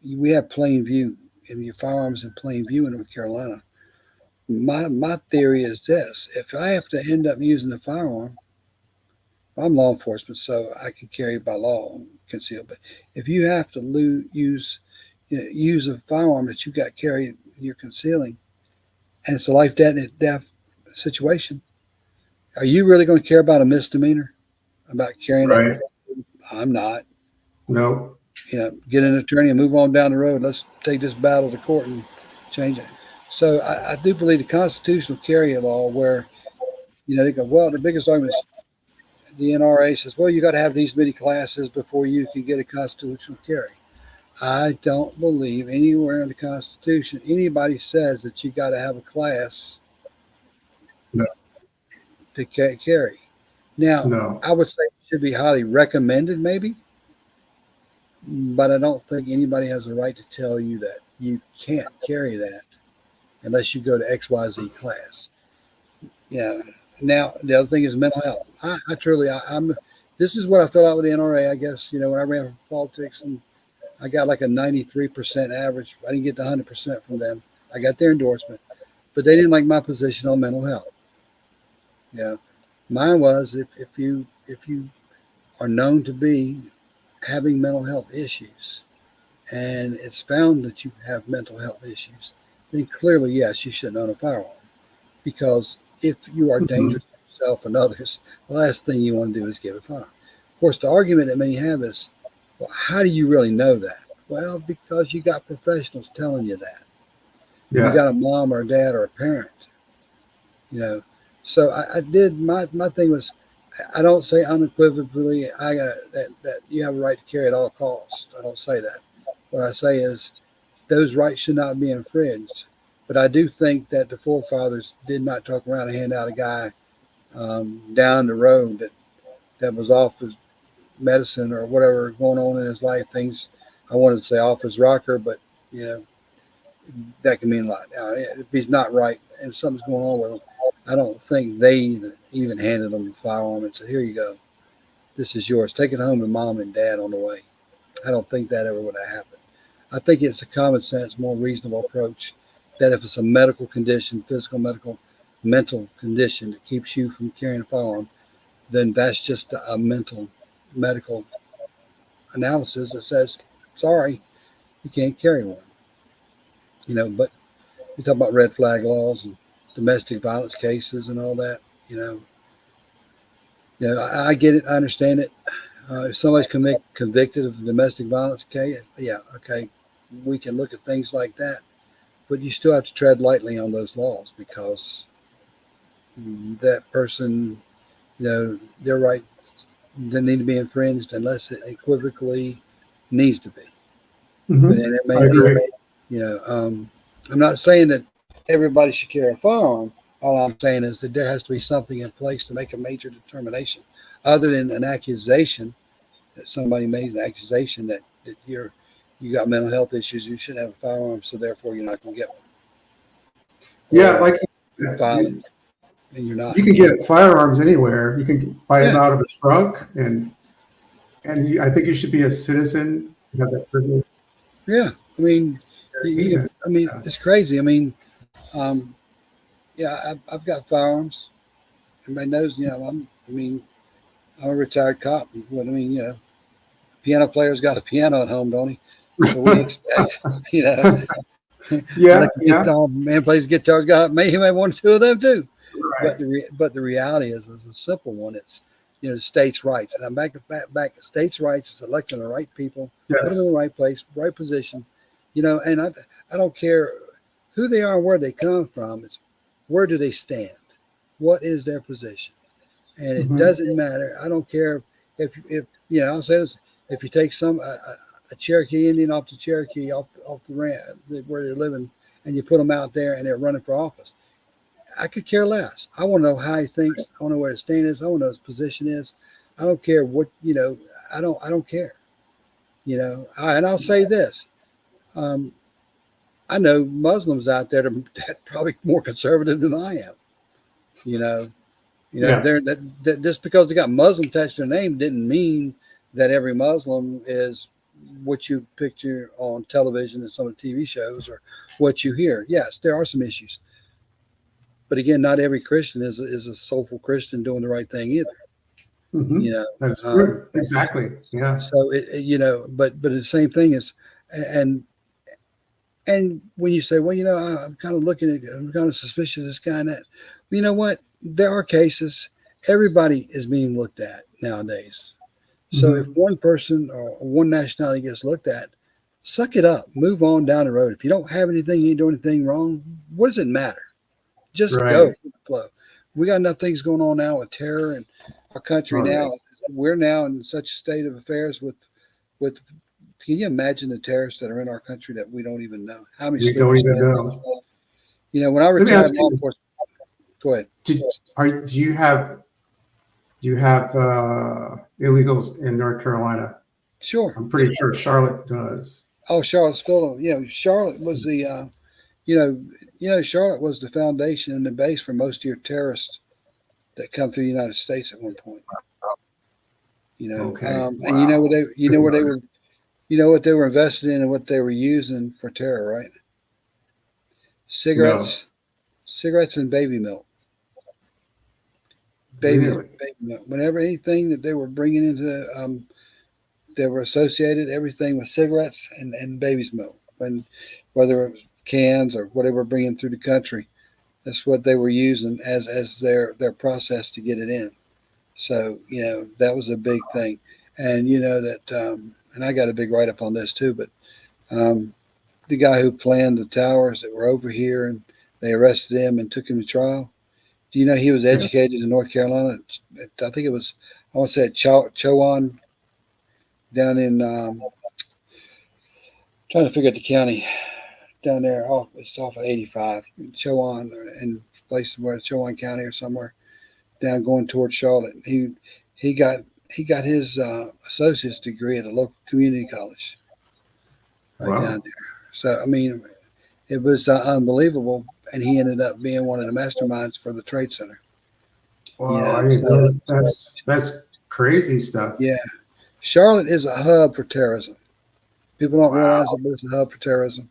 We have plain view, and your firearms in plain view in North Carolina. My theory is this: if I have to end up using a firearm, I'm law enforcement, so I can carry by law concealed. But if you have to use a firearm that you got carried, you're concealing, and it's a life death situation, are you really going to care about a misdemeanor about carrying it? Right. I'm not. Nope. Get an attorney and move on down the road. Let's take this battle to court and change it. So I do believe the constitutional carry law, where they go, well, the biggest argument is the NRA says, well, you got to have these many classes before you can get a constitutional carry. I don't believe anywhere in the Constitution anybody says that you got to have a class No. to carry. Now, No. I would say it should be highly recommended, maybe, but I don't think anybody has a right to tell you that you can't carry that unless you go to XYZ class. Now the other thing is mental health. I'm. This is what I felt out with the NRA. I guess when I ran for politics, and I got like a 93% average. I didn't get the 100% from them. I got their endorsement, but they didn't like my position on mental health. Mine was if you are known to be having mental health issues, and it's found that you have mental health issues, then clearly, yes, you shouldn't own a firearm. Because if you are dangerous to yourself and others, the last thing you want to do is give a firearm. Of course, the argument that many have is, well, how do you really know that? Well, because you got professionals telling you that. Yeah. You got a mom or a dad or a parent. So I did. My thing was, I don't say unequivocally I got that you have a right to carry at all costs. I don't say that. What I say is those rights should not be infringed. But I do think that the forefathers did not talk around and hand out a guy down the road that was off his medicine or whatever going on in his life. Things I wanted to say off his rocker, but that can mean a lot. If he's not right and something's going on with him, I don't think they even handed him the firearm and said, "Here you go, this is yours. Take it home to mom and dad on the way." I don't think that ever would have happened. I think it's a common sense, more reasonable approach. That if it's a medical condition, physical, medical, mental condition that keeps you from carrying a firearm, then that's just a medical analysis that says, sorry, you can't carry one. But you talk about red flag laws and domestic violence cases and all that, I get it. I understand it. If somebody's convicted of a domestic violence case, yeah, okay, we can look at things like that. But you still have to tread lightly on those laws because that person, their rights don't need to be infringed unless it equivocally needs to be. But Mm-hmm. it may I agree. be, I'm not saying that everybody should carry a firearm. All I'm saying is that there has to be something in place to make a major determination, other than an accusation that somebody made an accusation that you're you got mental health issues, you shouldn't have a firearm, so therefore you're not going to get one. Yeah, Or like you're violent, and you're not. you can get firearms anywhere. You can buy them Yeah, out of a trunk, and I think you should be a citizen. You have that privilege. yeah. I mean, I mean, it's crazy. I mean, um, yeah, I've got firearms. Everybody knows, I mean, I'm a retired cop. But I mean, a piano player's got a piano at home, don't he? So what do you expect? You know, Yeah, electric yeah, guitar man plays guitar. He may want two of them too. right. But the reality is a simple one. It's states' rights, and I'm back at states' rights is electing the right people, put them in the Yes. right place, right position. And I don't care who they are, where they come from. It's where do they stand? What is their position? And it Hmm. doesn't matter. I don't care if I'll say this: if you take a Cherokee Indian off the Cherokee off the ranch where they're living, and you put them out there and they're running for office, I could care less. I want to know how he thinks. I want to know where his stand is. I want to know his position is. I don't care what I don't care. And I'll say this: um, I know Muslims out there that probably more conservative than I am. You know, Yeah. that just because they got Muslim attached to their name didn't mean that every Muslim is what you picture on television and some of the TV shows or what you hear. Yes, there are some issues, but again, not every Christian is a soulful Christian doing the right thing either. Hmm. You know, That's um, true. Exactly. Yeah. so but the same thing is, and and when you say, well, I'm kind of I'm kind of suspicious of this guy and that. Well, you know what? There are cases. Everybody is being looked at nowadays. So if Hmm. one person or one nationality gets looked at, suck it up. Move on down the road. If you don't have anything, you ain't doing anything wrong. What does it matter? Just go Right. with the flow. We got enough things going on now with terror in our country Oh, yeah. now. We're now in such a state of affairs with. Can you imagine the terrorists that are in our country that we don't even know? How many We don't sleepless even nights? know. When I Let me retired ask law you, enforcement, go ahead. do, do you have illegals in North Carolina? Sure. I'm pretty sure Charlotte does. Oh, Charlottesville. Charlotte was the you know Charlotte was the foundation and the base for most of your terrorists that come through the United States at one point. Okay. And you know Wow. what they you know where they were what they were invested in and what they were using for terror, right? No, Cigarettes and baby milk. really. Baby milk. Whenever anything that they were bringing into they were associated everything with cigarettes and baby's milk. When whether it was cans or whatever bringing through the country, that's what they were using as their process to get it in. So that was a big thing, and that and I got a big write up on this too. But um, the guy who planned the towers that were over here and they arrested him and took him to trial. Do you know he was Yeah. educated in North Carolina? I think it was I want to say at Chowan down in trying to figure out the county down there. It's off of 85, Chowan, and place where Chowan County or somewhere down going towards Charlotte. He got his associate's degree at a local community college right down Wow. there. So I mean, it was unbelievable, and he ended up being one of the masterminds for the Trade Center. Wow. I didn't So know. That's crazy stuff. yeah, Charlotte is a hub for terrorism. People don't realize Wow. it, but it's a hub for terrorism,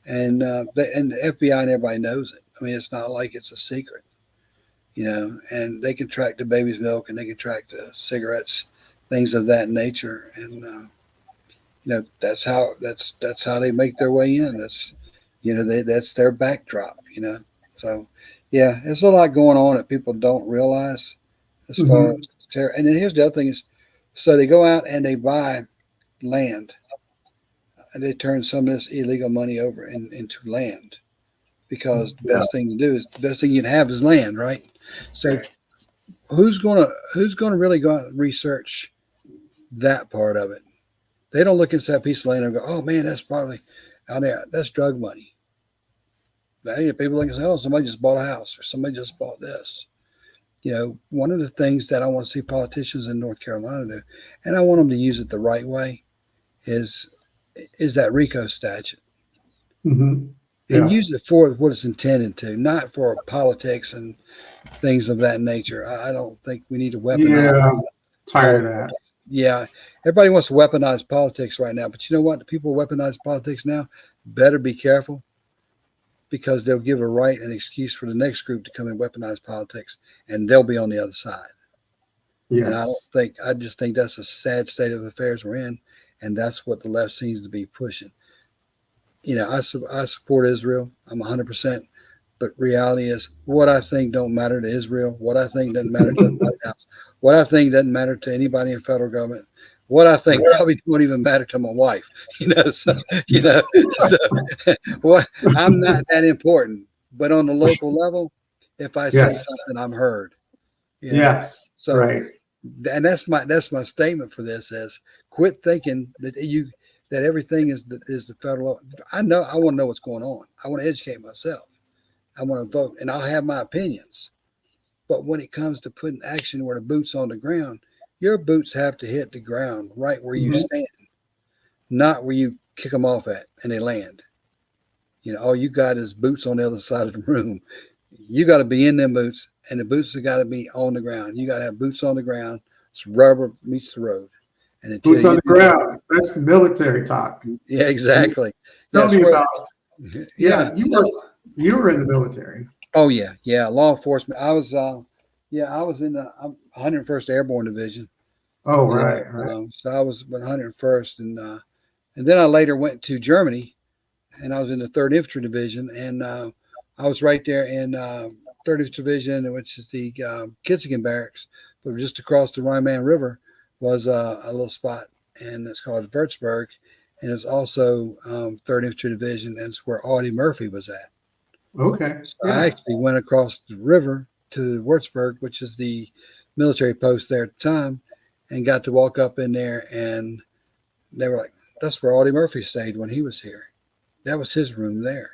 and the FBI and everybody knows it. I mean, it's not like it's a secret. And they can track the baby's milk and they can track the cigarettes, things of that nature. And that's how they make their way in. That's their backdrop. So yeah, there's a lot going on that people don't realize as far as Hmm. terror. And then here's the other thing is, so they go out and they buy land and they turn some of this illegal money over into land because Yeah. the best thing you can have is land, right? So who's gonna really go out and research that part of it? They don't look into that piece of land and go, "Oh man, that's probably out there. That's drug money." People look and say, "Oh, somebody just bought a house or somebody just bought this." One of the things that I want to see politicians in North Carolina do, and I want them to use it the right way, is is that RICO statute Hmm. and Yeah. use it for what it's intended to, not for politics and things of that nature. I don't think we need to weaponize Yeah. I'm tired of politics. that. Yeah, everybody wants to weaponize politics right now, but you know what? The people who weaponize politics now better be careful because they'll give a right and excuse for the next group to come and weaponize politics, and they'll be on the other side. And Yes. I just think that's a sad state of affairs we're in, and that's what the left seems to be pushing. I support Israel. I'm 100%. But reality is, what I think don't matter to Israel. What I think doesn't matter to the White House. What I think doesn't matter to anybody in federal government. What I think probably won't even matter to my wife. So so what I'm not that important. But on the local level, if I say Yes. something, I'm heard. Yes. So Right. and that's my statement for this is quit thinking that everything is the federal. I want to know what's going on. I want to educate myself. I want to vote, and I'll have my opinions. But when it comes to putting action where the boots on the ground, your boots have to hit the ground right where you Mhm. stand, not where you kick them off at and they land. All you got is boots on the other side of the room. You got to be in them boots, and the boots have got to be on the ground. You got to have boots on the ground. It's rubber meets the road. And until Boots on you the do that, ground. That's the military talk. yeah, exactly. Tell That's me where, about. yeah. Yeah, you were in the military. Oh yeah. Law enforcement. I was in the 101st Airborne Division. Oh, right, right. So I was 101st, and then I later went to Germany, and I was in the Third Infantry Division, and I was right there in Third Infantry Division, which is the Kitzingen Barracks, but just across the Rhine River was a little spot, and it's called Würzburg, and it's also Third Infantry Division, and it's where Audie Murphy was at. Okay. So I Yeah. actually went across the river to Würzburg, which is the military post there at the time, and got to walk up in there, and they were like, "That's where Audie Murphy stayed when he was here. That was his room there."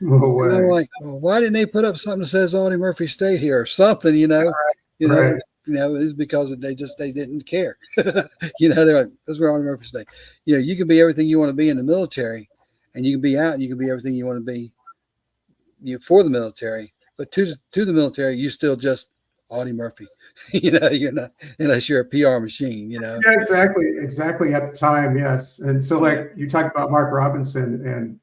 No And I'm way. like, "Well, why didn't they put up something that says Audie Murphy stayed here or something?" You know, Right. it's because they didn't care. They're like, "That's where Audie Murphy stayed." You can be everything you want to be in the military, and you can be out, and you can be everything you want to be for the military, but to the military, you still just Audie Murphy. You're not unless you're a PR machine. Yeah, exactly at the time, yes. And so Yeah. like you talked about Mark Robinson, and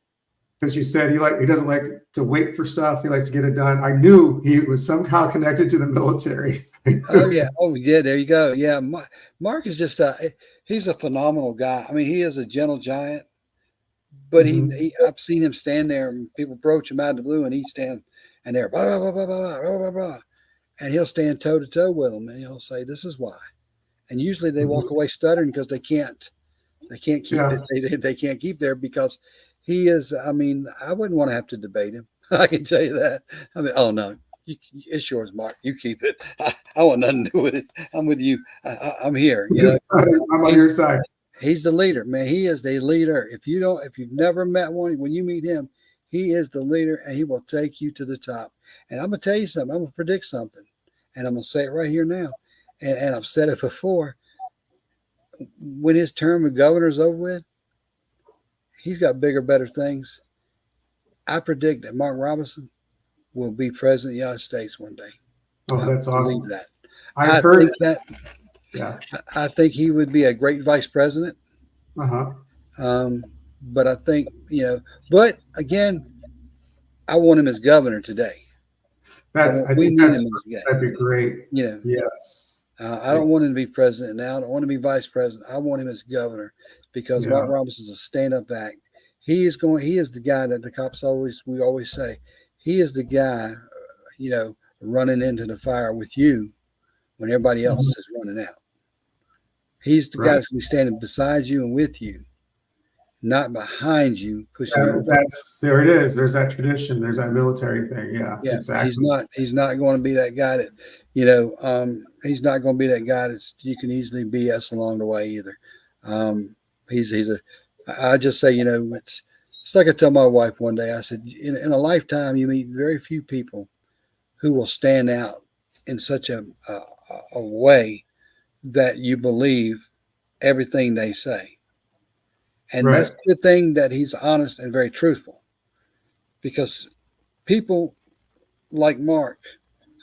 because you said he doesn't like to wait for stuff, he likes to get it done. I knew he was somehow connected to the military. Oh yeah. Oh yeah. There you go. Yeah. Mark is just he's a phenomenal guy. I mean, he is a gentle giant, but Mhm. I've seen him stand there and people approach him out of the blue, and he stand and they're blah blah blah blah blah blah blah blah, and he'll stand toe to toe with them, and he'll say, "This is why." And usually they Mhm. walk away stuttering because they can't keep Yeah. it. They can't keep there because he is. I mean, I wouldn't want to have to debate him. I can tell you that. I mean, oh no, it's yours, Mark. You keep it. I want nothing to do with it. I'm with you. I'm here. I'm on He's your side. he's the leader, man. He is the leader. If you've never met one, when you meet him, he is the leader, and he will take you to the top. And I'm gonna tell you something. I'm gonna predict something, and I'm gonna say it right here now. And I've said it before. When his term of governor is over with, he's got bigger, better things. I predict that Mark Robinson will be president of the United States one day. Oh, I that's believe awesome. that. I've I heard think it. that. Yeah. I think he would be a great vice president. Uh-huh. Um, but I think But again, I want him as governor today. I We think need him as that'd be great. you know. Yes. I don't want him to be president now. I don't want him to be vice president. I want him as governor because Yeah. Mark Robinson's a stand-up act. He is the guy that the cops we always say, he is the guy, running into the fire with you when everybody else Mhm. is running out. He's the guy Right. that's going to be standing beside you and with you, not behind you, pushing you. There it is. There's that tradition. There's that military thing. Yeah, Yeah, exactly. he's not going to be that guy that, he's not going to be that guy that you can easily BS along the way either. Um, I just say, it's like I tell my wife one day, I said, in a lifetime, you meet very few people who will stand out in such a way that you believe everything they say. And Right. that's a good thing that he's honest and very truthful, because people like Mark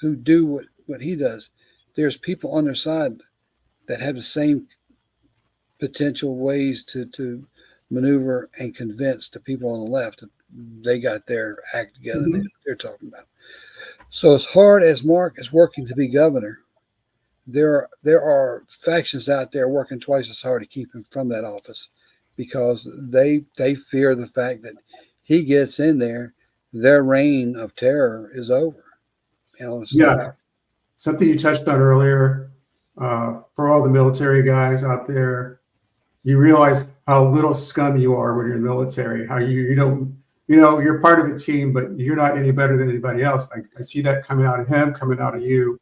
who do what he does, there's people on their side that have the same potential ways to maneuver and convince the people on the left that they got their act together and Mhm. they're talking about. So as hard as Mark is working to be governor, there are factions out there working twice as hard to keep him from that office, because they fear the fact that he gets in there, their reign of terror is over. Yeah. Something you touched on earlier, for all the military guys out there, you realize how little scum you are when you're in the military, how you don't, you're part of a team, but you're not any better than anybody else. I see that coming out of him, coming out of you.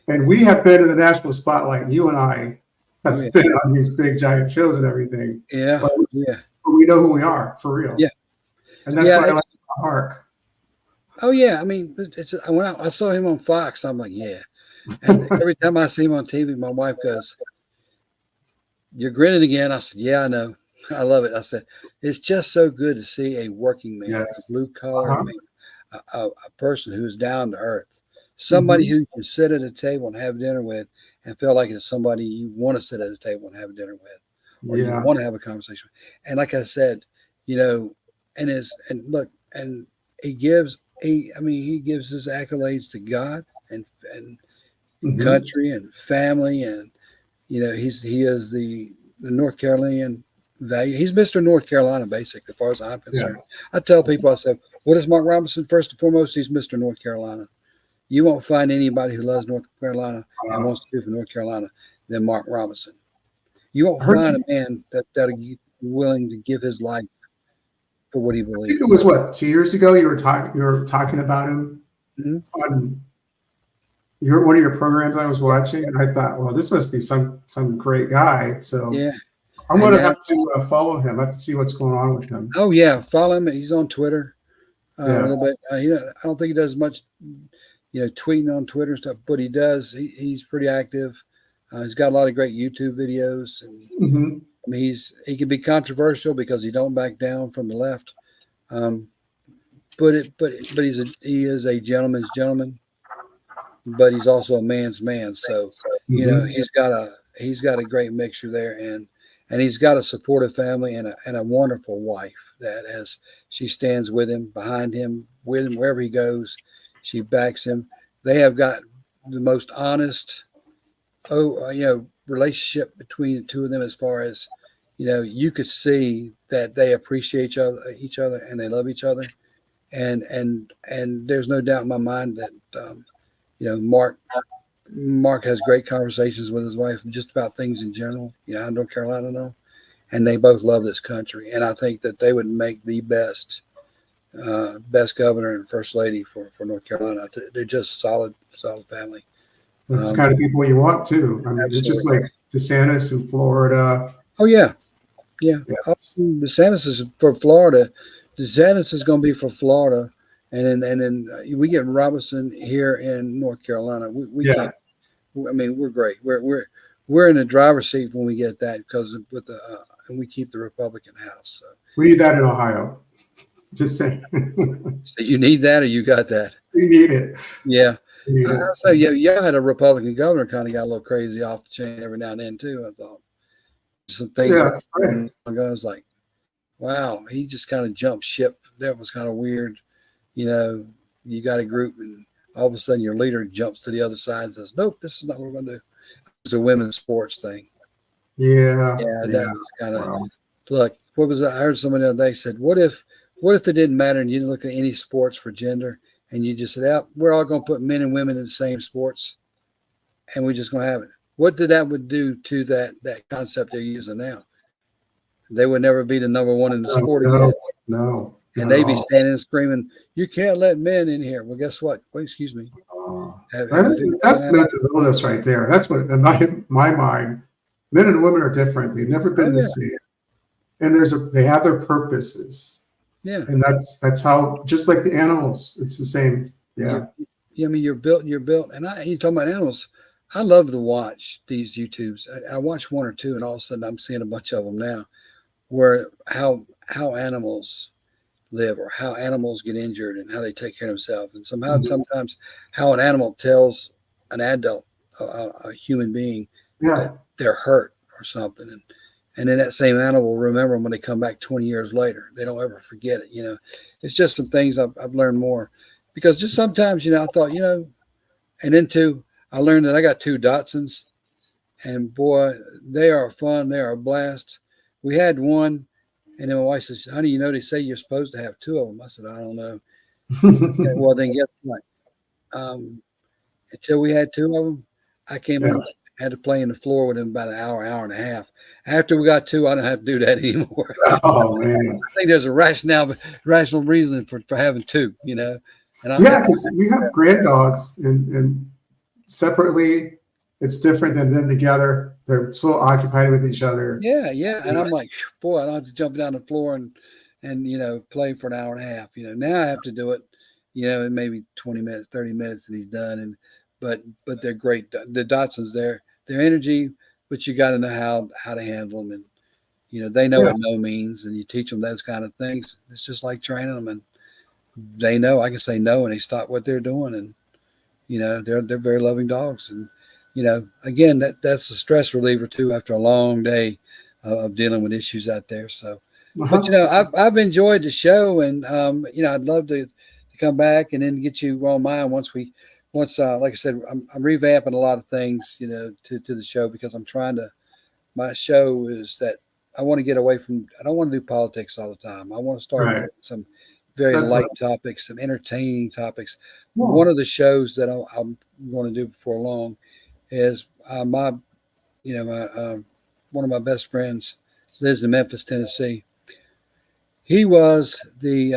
And we have been in the national spotlight. You and I Oh have yeah, been on these big giant shows and everything, yeah, but yeah, we know who we are for real. yeah, And that's why yeah. I like Mark. Oh yeah. I mean, it's when I saw him on Fox, I'm like, yeah. And every time I see him on TV, my wife goes, "You're grinning again." I said, "Yeah, I know. I love it." I said, "It's just so good to see a working man, a Yes. blue collar Uh-huh. man, a person who's down to earth, somebody Mhm. who can sit at a table and have dinner with, and feel like it's somebody you want to sit at a table and have dinner with, or you Yeah. want to have a conversation with." And like I said, you know, and look, and he gives his accolades to God and Mhm. country and family, and he is the North Carolinian value. He's Mr. North Carolina, basically, as far as I'm Yeah. concerned. I tell people, I said, what is Mark Robinson? First and foremost, he's Mr. North Carolina. You won't find anybody who loves North Carolina and Uh, wants to do for North Carolina than Mark Robinson. You won't I heard, find I a man that'll be willing to give his life for what he think believes. it was what, 2 years ago you were talking about him Mhm. on one of your programs I was watching, and I thought, well, this must be some great guy. So Yeah, I'm and gonna now, have to follow him. I have to see what's going on with him. oh yeah, follow him. He's on Twitter a Yeah. little bit. I don't think he does much, tweeting on Twitter and stuff, but he does. He's pretty active. He's got a lot of great YouTube videos, and Hmm. I mean, he can be controversial because he don't back down from the left. Um, but he is a gentleman's gentleman, but he's also a man's man. So, Hmm. he's got a great mixture there, and he's got a supportive family and a wonderful wife that, as she stands with him, behind him, with him wherever he goes, she backs him. They have got the most honest, relationship between the two of them, as far as, you could see that they appreciate each other and they love each other. And there's no doubt in my mind that, Mark has great conversations with his wife just about things in general. I North Carolina know, and they both love this country. And I think that they would make the best governor and first lady for North Carolina. They're just solid family. That's the kind of people you want too. I mean, it's just Absolutely. like DeSantis in Florida. Oh yeah, yeah. Yes. DeSantis is for Florida. DeSantis is going to be for Florida, and then we get Robinson here in North Carolina. We Yeah. can't. I mean, we're great. We're in the driver's seat when we get that, because with the and we keep the Republican House. So, We need that in Ohio. Just saying. so you need that, or you got that? We need it. Yeah. We need I it. say, yeah, y'all had a Republican governor kind of got a little crazy off the chain every now and then too. I thought some things Yeah. were Right. going on. I was like, wow, he just kind of jumped ship. That was kind of weird. You know, you got a group, and all of a sudden your leader jumps to the other side and says, nope, this is not what we're going to do. It's a women's sports thing. Yeah. Yeah, Yeah. that was kind of, Well, look, what was I heard someone the other day said, what if it didn't matter and you didn't look at any sports for gender, and you just said, oh, we're all going to put men and women in the same sports, and we're just going to have it. What did that would do to that concept they're using now? They would never be the number one in the sport again. no, And not at they be all. standing and screaming, "You can't let men in here." Well, guess what? Well, excuse me. Have you figured That's that out? mental illness right there. That's what, in my mind, men and women are different. They've never Oh been the yeah, same, and they have their purposes, yeah. and that's how, just like the animals, it's the same. Yeah. I mean, you're built, and you talking about animals. I love to watch these YouTubes. I watch one or two, and all of a sudden I'm seeing a bunch of them now. where how animals live or how animals get injured and how they take care of themselves. And somehow, Mhm. sometimes how an animal tells an adult, a human being, that Yeah. they're hurt or something. And then that same animal will remember them when they come back 20 years later. They don't ever forget it. It's just some things I've learned more because just sometimes, I thought, and then too, I learned that I got two Datsuns and boy, they are fun. They are a blast. We had one, and then my wife says, "Honey, they say you're supposed to have two of them." I said, "I don't know." And, well, then guess what? Um, until we had two of them, I came Yeah. home, had to play in the floor with them about an hour, hour and a half. After we got two, I don't have to do that anymore. Oh man. I think there's a rational reason for having two. And Yeah, because we have grand dogs, and separately, it's different than them together. They're so occupied with each other. yeah. And I'm like, boy, I don't have to jump down the floor and play for an hour and a half. Now I have to do it, in maybe 20 minutes, 30 minutes, and he's done. And but they're great. The Dotsons, their energy, but you got to know how to handle them, and they know Yeah. what no means, and you teach them those kind of things. It's just like training them, and they know. I can say no, and they stop what they're doing, and they're very loving dogs, and again, that's a stress reliever too after a long day of dealing with issues out there. So, but Uh-huh. I've enjoyed the show, and I'd love to come back and then get you on mine once like I said, I'm revamping a lot of things to the show because I'm trying to. My show is that I want to get away from. I don't want to do politics all the time. I want to start Right. doing some very That's light topics, some entertaining topics. One cool. of the shows that I'm going to do before long is my one of my best friends lives in Memphis, Tennessee. He was the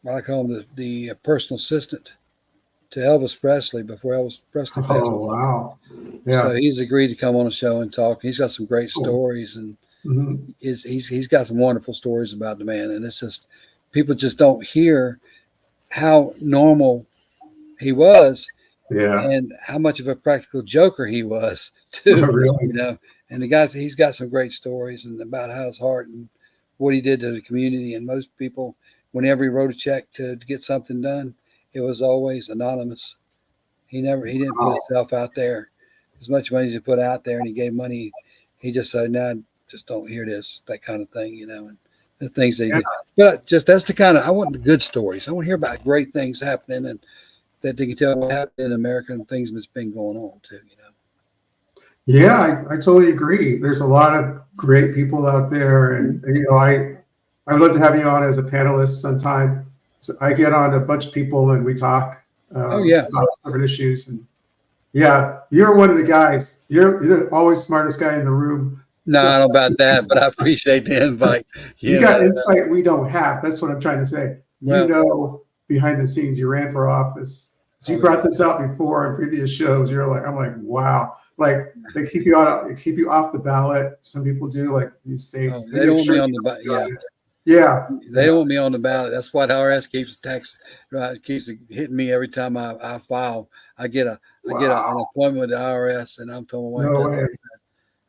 what I call him the personal assistant to Elvis Presley before Elvis Presley passed. Oh wow. So Yeah. he's agreed to come on the show and talk. He's got some great Cool. stories, and Hmm. he's got some wonderful stories about the man. And it's just people just don't hear how normal he was Yeah. and how much of a practical joker he was too. Really. And he's got some great stories and about how his heart and what he did to the community. And most people, whenever he wrote a check to get something done, it was always anonymous. He didn't put Wow. himself out there as much money as he put out there, and he gave money. He just said, "No, just don't hear this," that kind of thing, and the things they Yeah. did. But just that's the kind of I want the good stories. I want to hear about great things happening and that they can tell what happened in America and things that's been going on too. Yeah, I totally agree. There's a lot of great people out there, and I'd love to have you on as a panelist sometime. So I get on a bunch of people and we talk Oh yeah. about different issues. And yeah, you're one of the guys. You're the always smartest guy in the room. No, So I don't know about that, but I appreciate the invite. you got insight we don't have. That's what I'm trying to say. Well, Behind the scenes, you ran for office. So you oh, brought this out before in previous shows. I'm like, wow. Like they keep you off the ballot. Some people do, like these states. they don't want me on the ballot. Yeah. Yeah. They don't want me on the ballot. That's why the IRS keeps hitting me every time I file. I get an appointment with the IRS, and I'm telling my wife, No way. I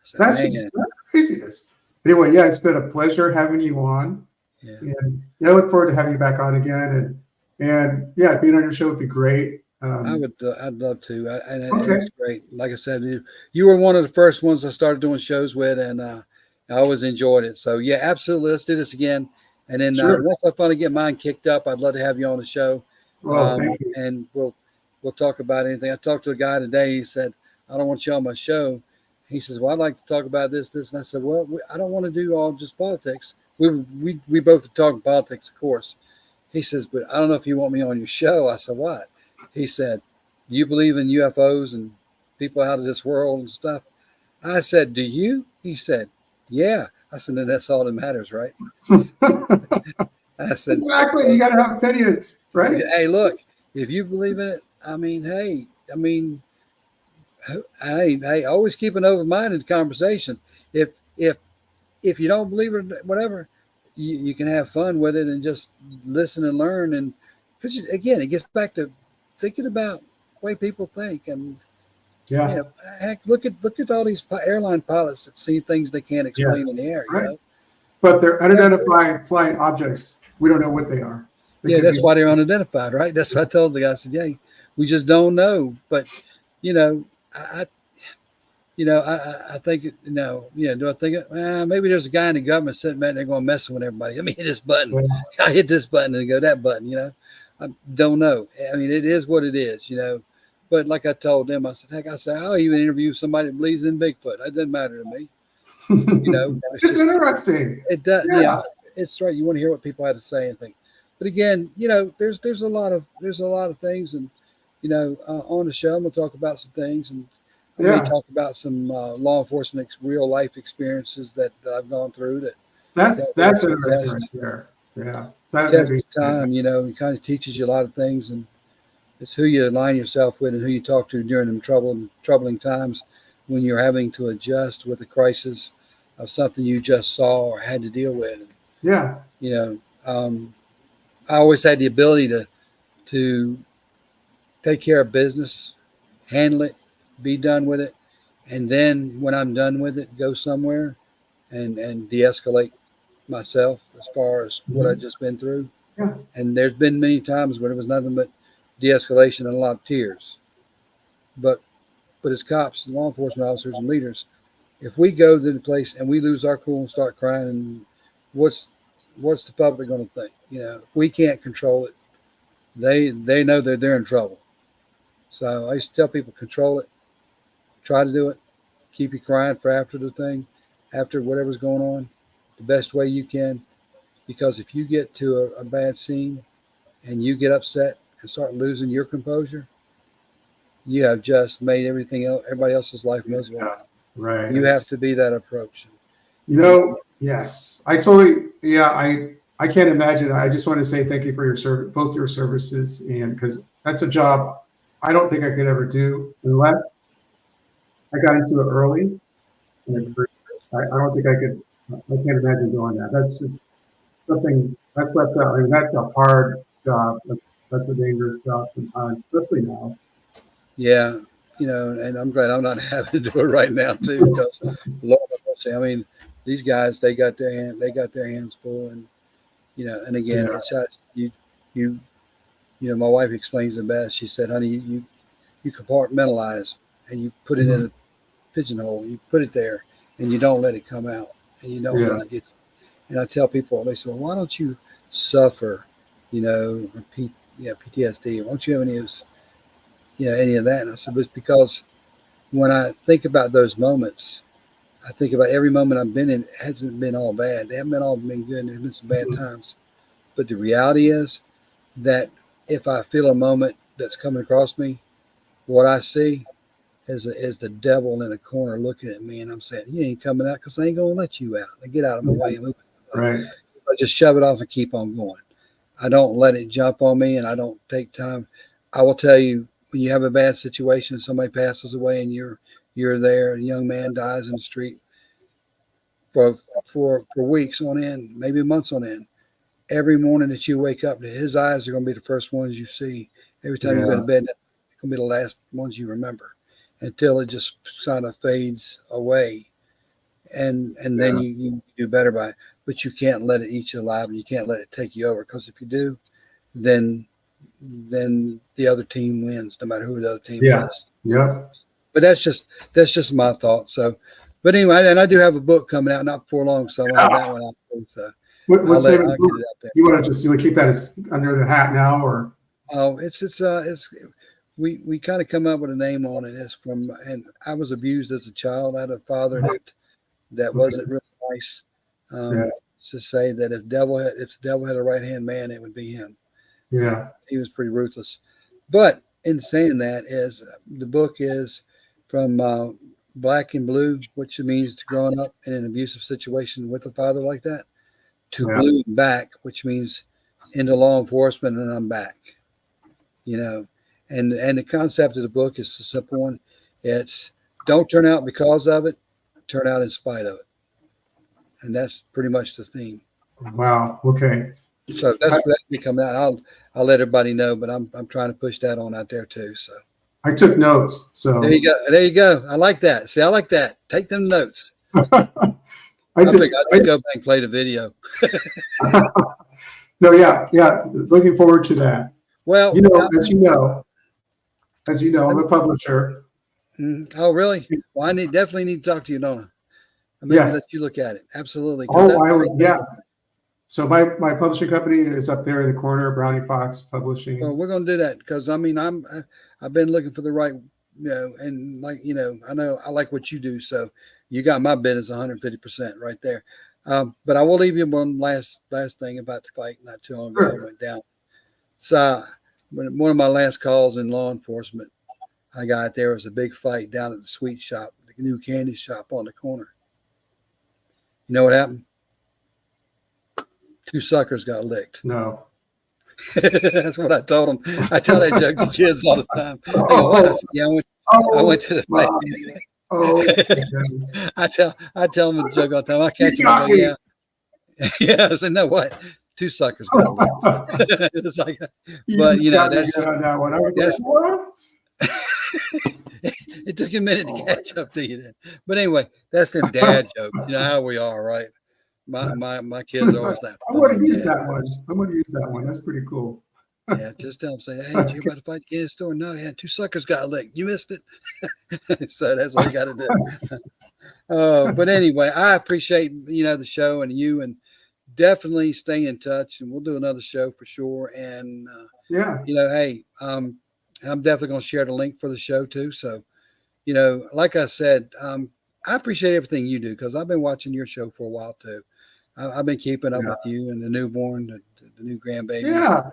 said, That's man, craziness. Anyway, yeah, it's been a pleasure having you on. yeah. And I look forward to having you back on again. And yeah, being on your show would be great. I'd love to. And Okay. it's great. Like I said, you were one of the first ones I started doing shows with, and I always enjoyed it. So yeah, absolutely. Let's do this again. And then Sure. once I finally get mine kicked up, I'd love to have you on the show. Well, thank you. And we'll talk about anything. I talked to a guy today. He said, "I don't want you on my show." He says, "Well, I'd like to talk about this." And I said, "Well, I don't want to do all just politics. We both are talking politics, of course." He says, "But I don't know if you want me on your show." I said, "What?" He said, "You believe in UFOs and people out of this world and stuff?" I said, "Do you?" He said, "Yeah." I said, "Then that's all that matters, right?" I said, Exactly. You got to have opinions, right? "Hey, look, if you believe in it, hey, always keep an open mind in the conversation. If if you don't believe it, whatever, you can have fun with it and just listen and learn. And because again, it gets back to thinking about the way people think. And Yeah. Yeah, heck, look at all these airline pilots that see things they can't explain in Yes. the air. You Right. know, But they're unidentified flying objects. We don't know what they are. They yeah, could that's be. why they're unidentified, right? That's what I told the guy. I said, yeah, we just don't know. But you know, I I think do I think maybe there's a guy in the government sitting back there going messing with everybody. Let me hit this button. Yeah. I hit this button and go that button. I don't know. I mean, it is what it is. But like I told them, I said, heck, I said I'll even interview somebody that believes in Bigfoot. That doesn't matter to me. It's It's just interesting. it does. Yeah. It's right. You want to hear what people have to say and think. But again, there's a lot of things, and on the show, I'm gonna talk about some things, and I may Yeah. talk about some law enforcement real life experiences that I've gone through that That's will interesting right there. Yeah. That'd test be the time. It kind of teaches you a lot of things, and it's who you align yourself with and who you talk to during them troubling times when you're having to adjust with the crisis of something you just saw or had to deal with. yeah. You know, I always had the ability to take care of business, handle it, be done with it, and then when I'm done with it, go somewhere and de-escalate myself as far as what I've Mhm. just been through. Yeah. And there's been many times when it was nothing but de-escalation and a lot of tears. But as cops and law enforcement officers and leaders, if we go to the place and we lose our cool and start crying, and what's the public going to think? If we can't control it, they know that they're in trouble. So I used to tell people, control it, try to do it, keep you crying for after the thing, after whatever's going on, the best way you can. Because if you get to a bad scene and you get upset and start losing your composure, you have just made everybody else's life miserable. Yeah. Right. You have to be that approach. Yes. Yeah, I can't imagine. I just want to say thank you for your service, both your services, and because that's a job I don't think I could ever do unless I got into it early. I don't think I could. I can't imagine doing that. That's just something that's left out. I mean, that's a hard job. That's a dangerous job sometimes, especially now. Yeah, and I'm glad I'm not having to do it right now too, because Lord have mercy, I mean, these guys they got their hands full, and and again, Yeah. it's just you my wife explains it best. She said, "Honey, you compartmentalize and you put it in Mhm. a pigeonhole. You put it there, and you don't let it come out, and you don't Yeah. let it get." And I tell people, they say, "Well, why don't you suffer, or PTSD? Why don't you have any of that?" And I said, "But it's because when I think about those moments, I think about every moment I've been in. It hasn't been all bad. They haven't been all been good. There's been some bad Mhm. times, but the reality is that if I feel a moment that's coming across me, what I see is the devil in a corner looking at me, and I'm saying, "You ain't coming out because I ain't gonna let you out. Get out of my way." And Right. I just shove it off and keep on going. I don't let it jump on me, and I don't take time. I will tell you, when you have a bad situation, somebody passes away, and you're there, a young man dies in the street for weeks on end, maybe months on end. Every morning that you wake up, his eyes are going to be the first ones you see. Every time you go to Yeah. bed, it's going to be the last ones you remember, until it just kind of fades away, and then Yeah. you do better by it. But you can't let it eat you alive, and you can't let it take you over, because if you do, then the other team wins, no matter who the other team Yeah. is. Yep. But that's just my thought. So, but anyway, and I do have a book coming out not before long, so I'll have that one out too. So What's the name of the I'll get book? it out there. You want to keep that as under the hat now, or? Oh, it's we kind of come up with a name on it. It's from, and I was abused as a child. I had a father that Okay. wasn't really nice. Yeah. To say that if the devil had a right hand man, it would be him. Yeah. He was pretty ruthless. But in saying that, is the book is from black and blue, which means growing up in an abusive situation with a father like that, to Yeah. blue and back, which means into law enforcement, and I'm back. You know, and the concept of the book is a simple one. It's don't turn out because of it, turn out in spite of it, and that's pretty much the theme. Wow. Okay. So that's be coming out. I'll let everybody know, but I'm trying to push that on out there too. So I took notes. So There you go. There you go. I like that. See, I like that. Take them notes. I I did. think I'll just go back and play the video. No, yeah. Looking forward to that. Well, You know, as you know, I'm a publisher. oh, really? Well, definitely need to talk to you, don't I? Maybe let Yes. you look at it. Absolutely. Oh, I would. Yeah. So my publishing company is up there in the corner, Brownie Fox Publishing. Well, we're going to do that because I've been looking for the right, and I know I like what you do. So you got my business 150% right there. But I will leave you one last thing about the fight not too long ago. Sure. I went down. So one of my last calls in law enforcement, I got there was a big fight down at the sweet shop, the new candy shop on the corner. You know what happened? 2 suckers got licked. No. That's what I told them. I tell that joke to kids all the time. They go, "What?" I said, "Yeah, I went to the fight." I tell them the joke all the time. I catch them. I go, "Yeah, yeah." I said, "No, what? 2 suckers got licked." It's like, but that's just on that one. I was like, what? It took a minute to catch up to you then. But anyway, that's them dad jokes. You know how we are, right? My kids are always that. I want to use that one. I want to use that one. That's pretty cool. Yeah, just tell them, say, "Hey, did you hear about the fight at the candy store?" "No, yeah, 2 suckers got licked. You missed it." So that's all you got to do. But anyway, I appreciate the show and you, and definitely stay in touch, and we'll do another show for sure. And Yeah. Hey, I'm definitely going to share the link for the show too. So, like I said, I appreciate everything you do because I've been watching your show for a while too. I've been keeping up with you and the newborn, the new grandbaby, Yeah.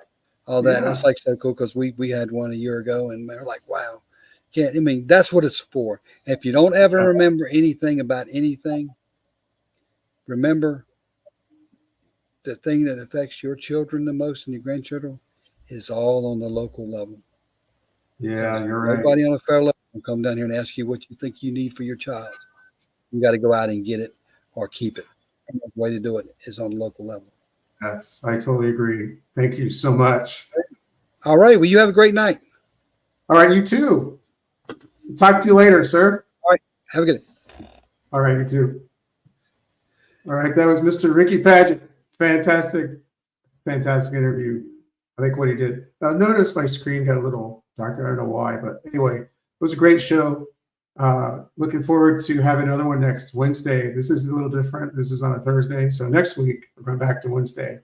all that. Yeah. That's like so cool because we had one a year ago, and we're like, wow. That's what it's for. If you don't ever remember anything about anything, remember the thing that affects your children the most and your grandchildren is all on the local level. Yeah, you're right. Nobody on a federal level will come down here and ask you what you think you need for your child. You got to go out and get it or keep it. And the way to do it is on the local level. Yes, I totally agree. Thank you so much. All right. Well, you have a great night. All right, you too. Talk to you later, sir. All right. Have a good day. All right, you too. All right, that was Mr. Rickey Padgett. Fantastic interview. I think what he did. Now, notice my screen got a little darker. I don't know why, but anyway, it was a great show. Looking forward to having another one next Wednesday. This is a little different. This is on a Thursday. So next week, we're going back to Wednesday.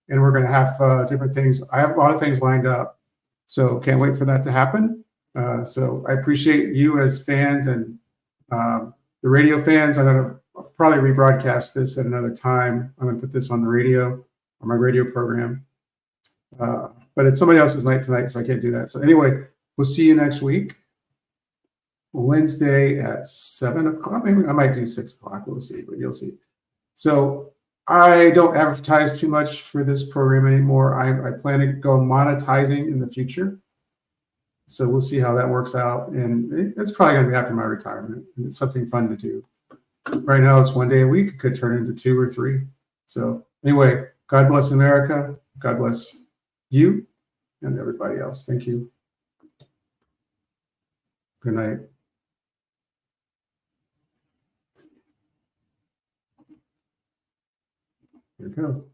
And we're going to have different things. I have a lot of things lined up. So can't wait for that to happen. So I appreciate you as fans and the radio fans. I'm going to probably rebroadcast this at another time. I'm going to put this on the radio, on my radio program. But it's somebody else's night tonight, so I can't do that. So anyway, we'll see you next week. Wednesday at 7 o'clock. Maybe I might do 6 o'clock. We'll see, but you'll see. So I don't advertise too much for this program anymore. I plan to go monetizing in the future. So we'll see how that works out. And it's probably going to be after my retirement. And it's something fun to do. Right now, it's 1 day a week. It could turn into 2 or 3. So anyway, God bless America. God bless you and everybody else. Thank you. Good night. Here we go.